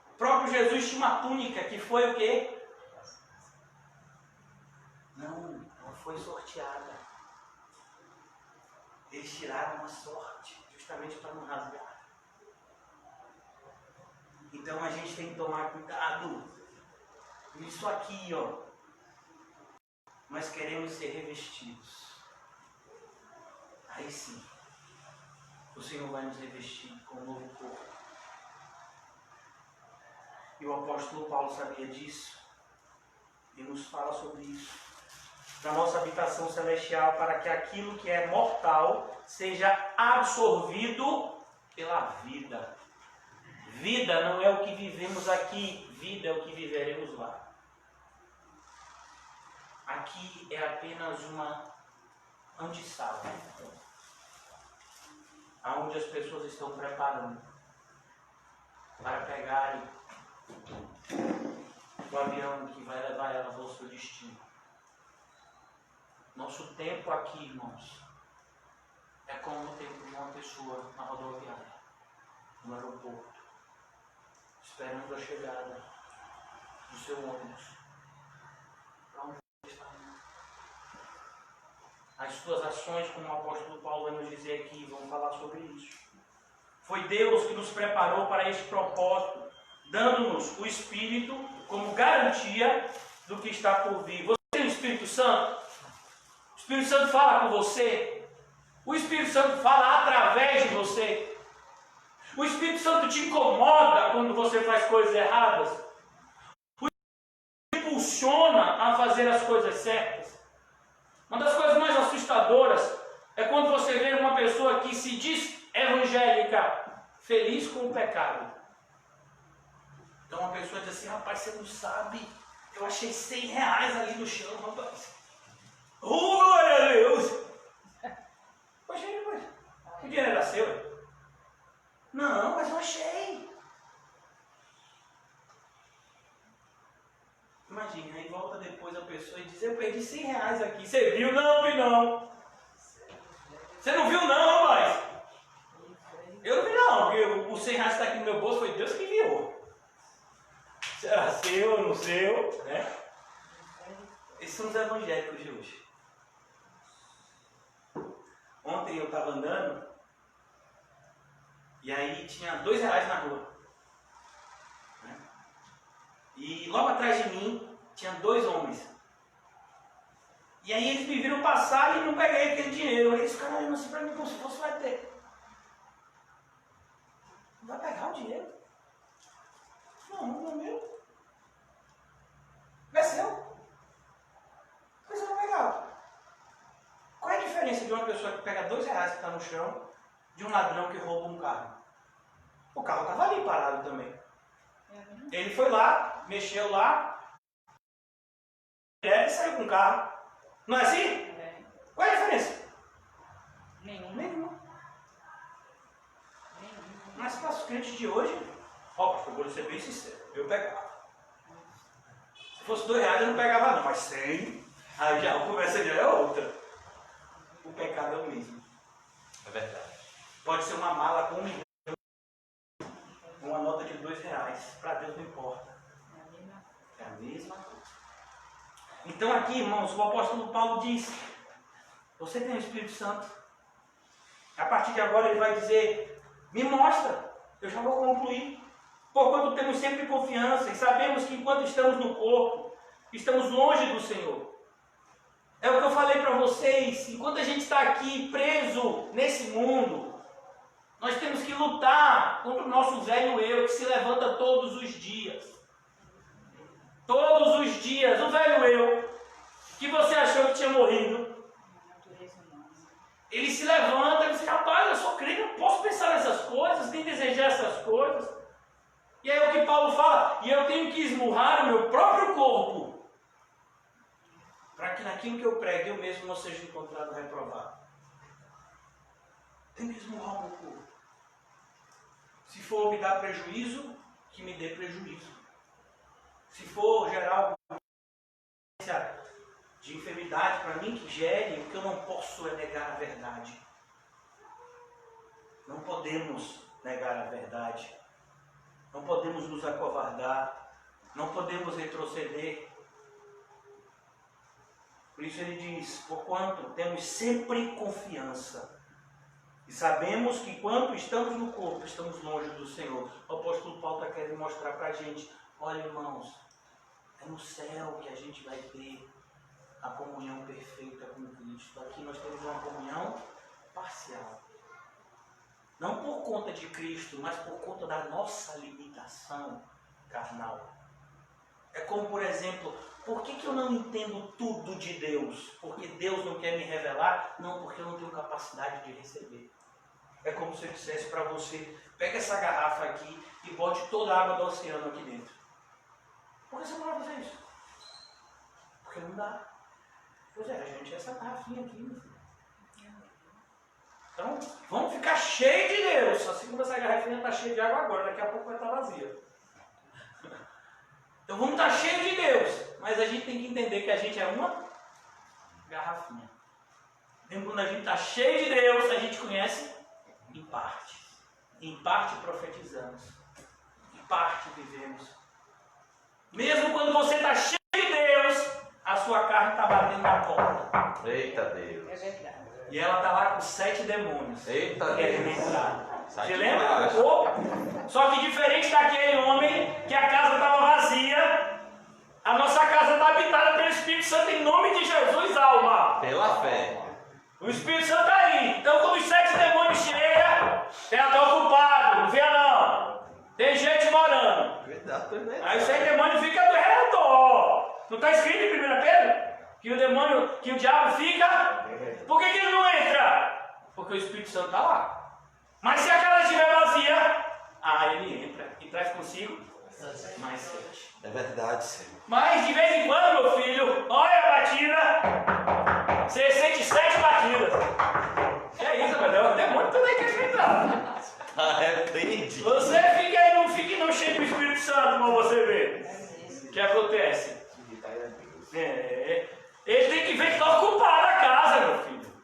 O próprio Jesus tinha uma túnica, que foi o quê? Não foi sorteada. Eles tiraram uma sorte, justamente para não rasgar. Então a gente tem que tomar cuidado. Isso aqui, ó. Nós queremos ser revestidos. Aí sim, o Senhor vai nos revestir com um novo corpo. E o apóstolo Paulo sabia disso. E nos fala sobre isso. Na nossa habitação celestial, para que aquilo que é mortal seja absorvido pela vida. Vida não é o que vivemos aqui, vida é o que viveremos lá. Aqui é apenas uma antessala, aonde as pessoas estão preparando para pegarem o avião que vai levar elas ao seu destino. Nosso tempo aqui, irmãos, é como o tempo de uma pessoa na rodoviária, no aeroporto, esperando a chegada do seu ônibus. Para onde você está indo? As suas ações, como o apóstolo Paulo vai nos dizer aqui, vamos falar sobre isso. Foi Deus que nos preparou para este propósito, dando-nos o Espírito como garantia do que está por vir. Você tem o Espírito Santo? O Espírito Santo fala com você. O Espírito Santo fala através de você. O Espírito Santo te incomoda quando você faz coisas erradas. O Espírito Santo te impulsiona a fazer as coisas certas. Uma das coisas mais assustadoras é quando você vê uma pessoa que se diz evangélica, feliz com o pecado. Então uma pessoa diz assim, rapaz, você não sabe, eu achei R$100 ali no chão, rapaz. Oh, glória a Deus! Poxa, o dinheiro era seu? Não, mas eu achei. Imagina, aí volta depois a pessoa e diz, eu perdi R$100 aqui. Você viu? Não, vi não. Você não viu não, rapaz? Eu não vi não, porque o R$100 está aqui no meu bolso, foi Deus que enviou. Será seu ou não seu, né? Esses são os evangélicos de hoje. Ontem eu estava andando e aí tinha R$2 na rua. Né? E logo atrás de mim tinha 2 homens. E aí eles me viram passar e não peguei aquele dinheiro. Aí eles ficaram olhando assim para mim como se fosse vai ter. Não vai pegar o dinheiro? Não é meu. Não é seu. Mas eu não pegava. Qual é a diferença de uma pessoa que pega R$2 que está no chão de um ladrão que rouba um carro? O carro estava ali parado também. Ele foi lá, mexeu lá, e saiu com o carro. Não é assim? Qual é a diferença? Nenhuma. Mas para os crentes de hoje, pastor, eu vou ser bem sincero, eu pegava. Se fosse R$2 eu não pegava não, mas 100, aí já a conversa já é outra. O pecado é o mesmo. É verdade. Pode ser uma mala com 1 milhão. Então aqui, irmãos, o apóstolo Paulo diz, você tem o Espírito Santo. A partir de agora ele vai dizer, me mostra, eu já vou concluir. Porquanto temos sempre confiança e sabemos que enquanto estamos no corpo, estamos longe do Senhor. É o que eu falei para vocês, enquanto a gente está aqui preso nesse mundo, nós temos que lutar contra o nosso velho eu que se levanta todos os dias. Todos os dias, o velho eu, que você achou que tinha morrido, ele se levanta e diz, rapaz, eu sou crente, eu não posso pensar nessas coisas, nem desejar essas coisas. E aí é o que Paulo fala, e eu tenho que esmurrar o meu próprio corpo, para que naquilo que eu prego eu mesmo não seja encontrado reprovado. Tenho que esmurrar o meu corpo. Se for me dar prejuízo, que me dê prejuízo. Se for gerar alguma de enfermidade para mim, que gere, o que eu não posso é negar a verdade. Não podemos negar a verdade. Não podemos nos acovardar. Não podemos retroceder. Por isso ele diz, porquanto temos sempre confiança. E sabemos que quando estamos no corpo, estamos longe do Senhor. O apóstolo Paulo está querendo mostrar para a gente, olha irmãos, é no céu que a gente vai ter a comunhão perfeita com Cristo. Aqui nós temos uma comunhão parcial. Não por conta de Cristo, mas por conta da nossa limitação carnal. É como, por exemplo, por que eu não entendo tudo de Deus? Porque Deus não quer me revelar? Não, porque eu não tenho capacidade de receber. É como se eu dissesse para você, pega essa garrafa aqui e bote toda a água do oceano aqui dentro. Por que você não vai fazer isso? Porque não dá. Pois é, a gente é essa garrafinha aqui, meu filho. Então, vamos ficar cheio de Deus. Assim como essa garrafinha está cheia de água agora, daqui a pouco vai estar vazia. Então vamos estar cheio de Deus. Mas a gente tem que entender que a gente é uma garrafinha. Mesmo quando a gente está cheio de Deus, a gente conhece em parte. Em parte profetizamos. Em parte vivemos. Mesmo quando você está cheio de Deus, a sua carne está batendo na porta. Eita Deus. É verdade. E ela está lá com 7 demônios. Eita querendo Deus. entrar. Sai Você de lembra? baixo. Só que diferente daquele homem que a casa estava vazia, a nossa casa está habitada pelo Espírito Santo em nome de Jesus, alma. Pela fé. O Espírito Santo está aí. Então quando os 7 demônios chegam, ela está ocupado, não vê não. Tem gente morando. Aí os 7 demônios ficam do redor. Não está escrito em 1 Pedro? Que o diabo fica. Por que ele não entra? Porque o Espírito Santo está lá. Mas se a casa estiver vazia, ele entra e traz consigo mais 7. É verdade, Senhor. Mas de vez em quando, meu filho, olha a batida, você sente 7 batidas. Que é isso, meu Deus? O demônio também quer entrar. Arrependi. Você fica aí, não fique não cheio do Espírito Santo, para você ver. O que acontece? Ele tem que ver que está ocupada a casa, meu filho.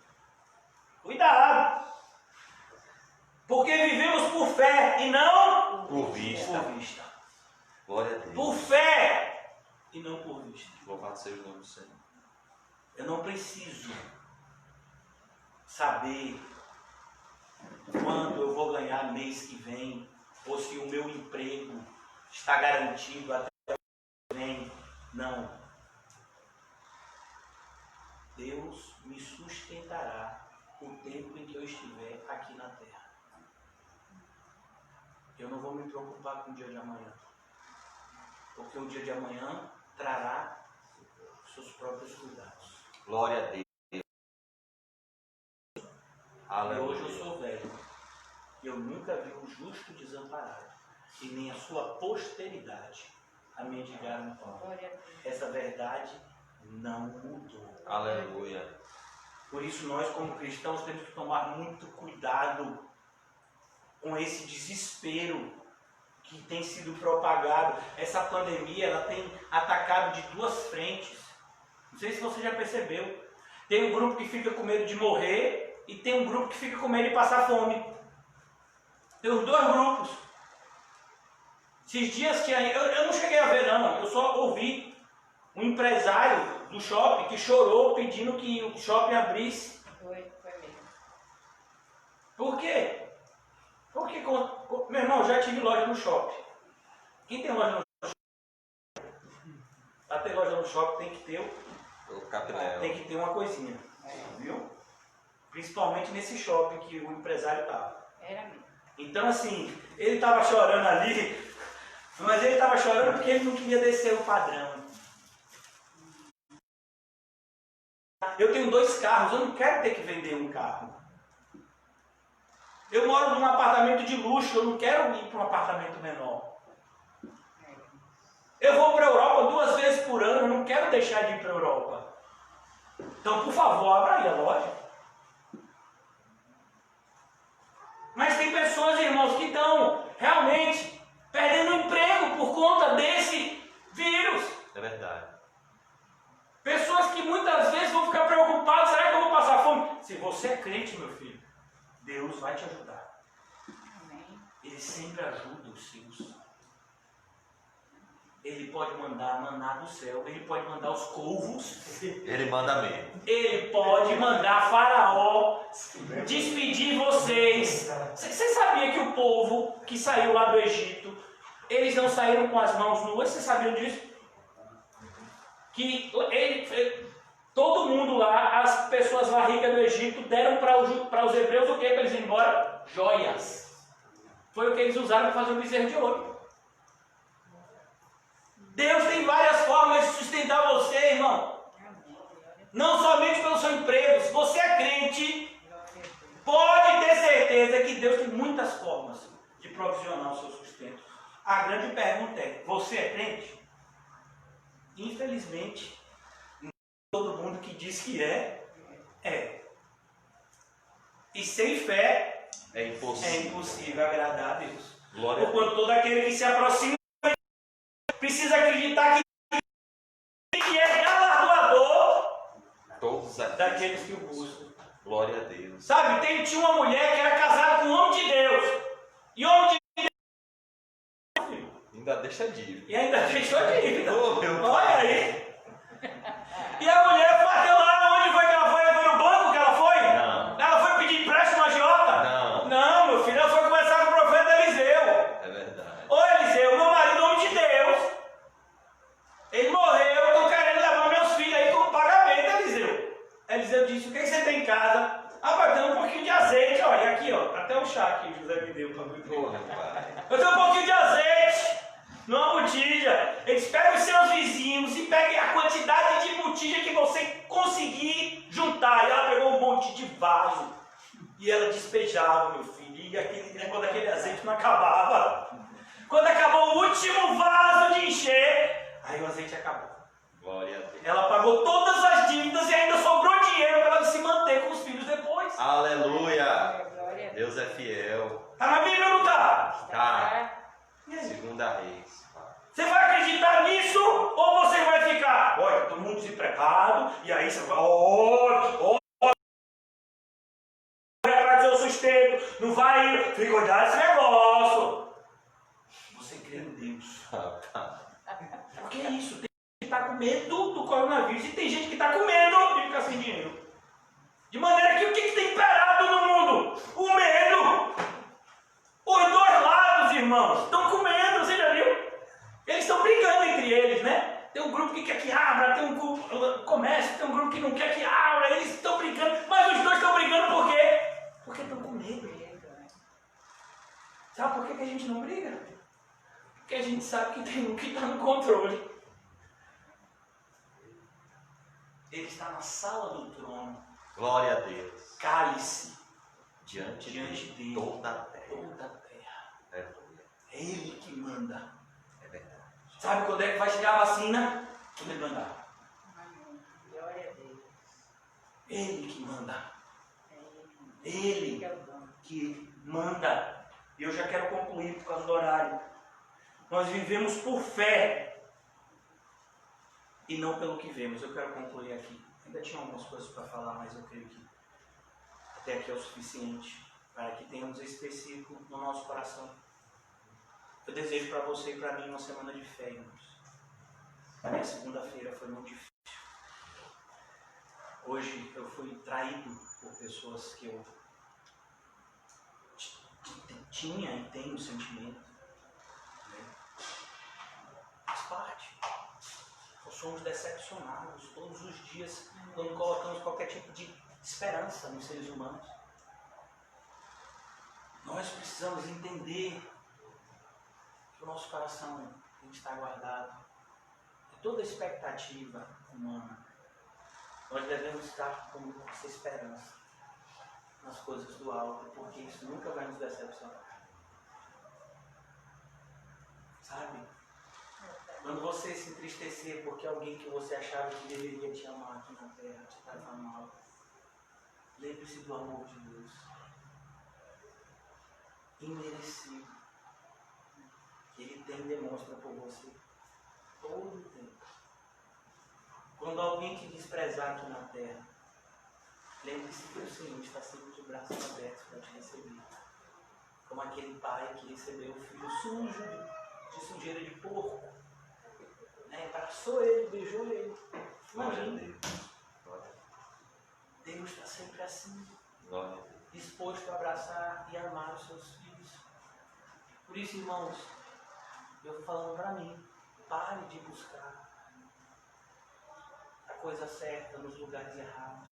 Cuidado. Porque vivemos por fé e não Por vista. por vista. Glória a Deus. Por fé e não por vista. Louvado seja o nome do Senhor. Eu não preciso saber quando eu vou ganhar mês que vem, ou se o meu emprego está garantido até o mês que vem. Não. Deus me sustentará o tempo em que eu estiver aqui na terra. Eu não vou me preocupar com o dia de amanhã. Porque o dia de amanhã trará seus próprios cuidados. Glória a Deus. E Aleluia. hoje eu sou velho. Eu nunca vi o justo desamparado. E nem a sua posteridade a mendigar no pão. Glória a Deus. Essa verdade não mudou. Aleluia. Por isso nós como cristãos temos que tomar muito cuidado com esse desespero que tem sido propagado. Essa pandemia ela tem atacado de 2 frentes. Não sei se você já percebeu. Tem um grupo que fica com medo de morrer e tem um grupo que fica com medo de passar fome. Tem os 2 grupos. Esses dias tinha, eu não cheguei a ver não, eu só ouvi um empresário do shopping que chorou pedindo que o shopping abrisse. Foi mesmo. Por quê? Porque, meu irmão, já tive loja no shopping. Quem tem loja no shopping? Para ter loja no shopping tem que ter O capiné. tem que ter uma coisinha. Viu? Principalmente nesse shopping que o empresário estava. Era mesmo. Então, assim, ele estava chorando ali, mas ele estava chorando porque ele não queria descer o padrão. Eu tenho 2 carros, eu não quero ter que vender um carro. Eu moro num apartamento de luxo, eu não quero ir para um apartamento menor. Eu vou para a Europa 2 vezes por ano, eu não quero deixar de ir para a Europa. Então, por favor, abra aí a loja. Mas tem pessoas, irmãos, que estão realmente perdendo o emprego por conta desse vírus. É verdade. Pessoas que muitas vezes vão ficar preocupadas, será que eu vou passar fome? Se você é crente, meu filho, Deus vai te ajudar. Amém. Ele sempre ajuda os seus. Ele pode mandar maná do céu, ele pode mandar os corvos, Ele manda mesmo. ele pode mandar Faraó despedir vocês. Você sabia que o povo que saiu lá do Egito, eles não saíram com as mãos nuas? Vocês sabiam disso? Que todo mundo lá, as pessoas lá ricas do Egito, deram para os hebreus o que para eles irem embora? Joias. Foi o que eles usaram para fazer o bezerro de ouro. Deus tem várias formas de sustentar você, irmão. Não somente pelo seu emprego. Se você é crente, pode ter certeza que Deus tem muitas formas de provisionar o seu sustento. A grande pergunta é, você é crente? Infelizmente, todo mundo que diz que é. E sem fé É impossível. é impossível agradar a Deus. Glória a Deus. Porquanto todo aquele que se aproxima precisa acreditar que é galardoador Todos daqueles que o buscam. Glória a Deus. Sabe, tinha uma mulher que era casada com um homem de Deus. E homem de Ainda deixa dívida. E ainda deixou dívida. Oh, meu Olha pai. aí. E a mulher bateu lá, onde foi que ela foi? Foi no banco que ela foi? Não. Ela foi pedir empréstimo à agiota? Não. Não, meu filho, ela foi conversar com o profeta Eliseu. É verdade. Ô Eliseu, meu marido é homem de Deus. Ele morreu, eu estou querendo levar meus filhos aí com pagamento, Eliseu. Eliseu disse, o que você tem em casa? Ah, pai, tem um pouquinho de azeite, ó. E aqui, ó, até o chá que o José me deu para beber. Oh, meu pai. Eu tenho um pouquinho de azeite numa botija. Eles pegam os seus vizinhos e peguem a quantidade de botija que você conseguir juntar. E ela pegou um monte de vaso. E ela despejava, meu filho. E quando aquele azeite não acabava. Quando acabou o último vaso de encher, aí o azeite acabou. Glória a Deus. Ela pagou todas as dívidas e ainda sobrou dinheiro para ela se manter com os filhos depois. Aleluia. Glória a Deus. Deus é fiel. Tá na Bíblia ou não tá? Tá. E aí? Segunda Reis. Você vai acreditar nisso ou você vai ficar? Olha, todo mundo desempregado, e aí você vai. Vai atrás do seu sustento, não vai. Fica olhando esse negócio. Você crê em Deus. Porque é isso, tem gente que está com medo do coronavírus e tem gente que está com medo de ficar sem dinheiro. De maneira que o que tem imperado no mundo? O medo. Os dois lados, irmãos, estão com medo, você já viu? Eles estão brigando entre eles, né? Tem um grupo que quer que abra, tem um grupo comércio, tem um grupo que não quer que abra, eles estão brigando, mas os dois estão brigando por quê? Porque estão com medo. Sabe por que a gente não briga? Porque a gente sabe que tem um que está no controle. Ele está na sala do trono. Glória a Deus. Cálice Diante dele. toda a terra. Toda a terra. Aleluia. É ele que manda. É verdade. Sabe quando é que vai chegar a vacina? Quando ele mandar. Amém. Glória a Deus. Ele que manda. É Ele que é o dono. que manda. E eu já quero concluir por causa do horário. Nós vivemos por fé e não pelo que vemos. Eu quero concluir aqui. Ainda tinha algumas coisas para falar, mas eu creio que até aqui é o suficiente para que tenhamos esse versículo no nosso coração. Eu desejo para você e para mim uma semana de fé, irmãos. A minha segunda-feira foi muito difícil. Hoje eu fui traído por pessoas que eu tinha e tenho sentimento. Né? Faz parte. Nós somos decepcionados todos os dias quando colocamos qualquer tipo de esperança nos seres humanos. Nós precisamos entender que o nosso coração tem que estar guardado de toda expectativa humana. Nós devemos estar com essa esperança nas coisas do alto, porque isso nunca vai nos decepcionar. Sabe? Quando você se entristecer porque alguém que você achava que deveria te amar aqui na terra te trata mal, lembre-se do amor de Deus. Imerecido. Que Ele tem e demonstra por você todo o tempo. Quando alguém te desprezar aqui na terra, lembre-se que o Senhor está sempre de braços abertos para te receber. Como aquele pai que recebeu o filho sujo de sujeira de porco. Né? Abraçou ele, beijou ele. Imagina. Deus está sempre assim. Disposto a abraçar e amar os seus filhos. Por isso, irmãos, eu estou falando para mim, pare de buscar a coisa certa nos lugares errados.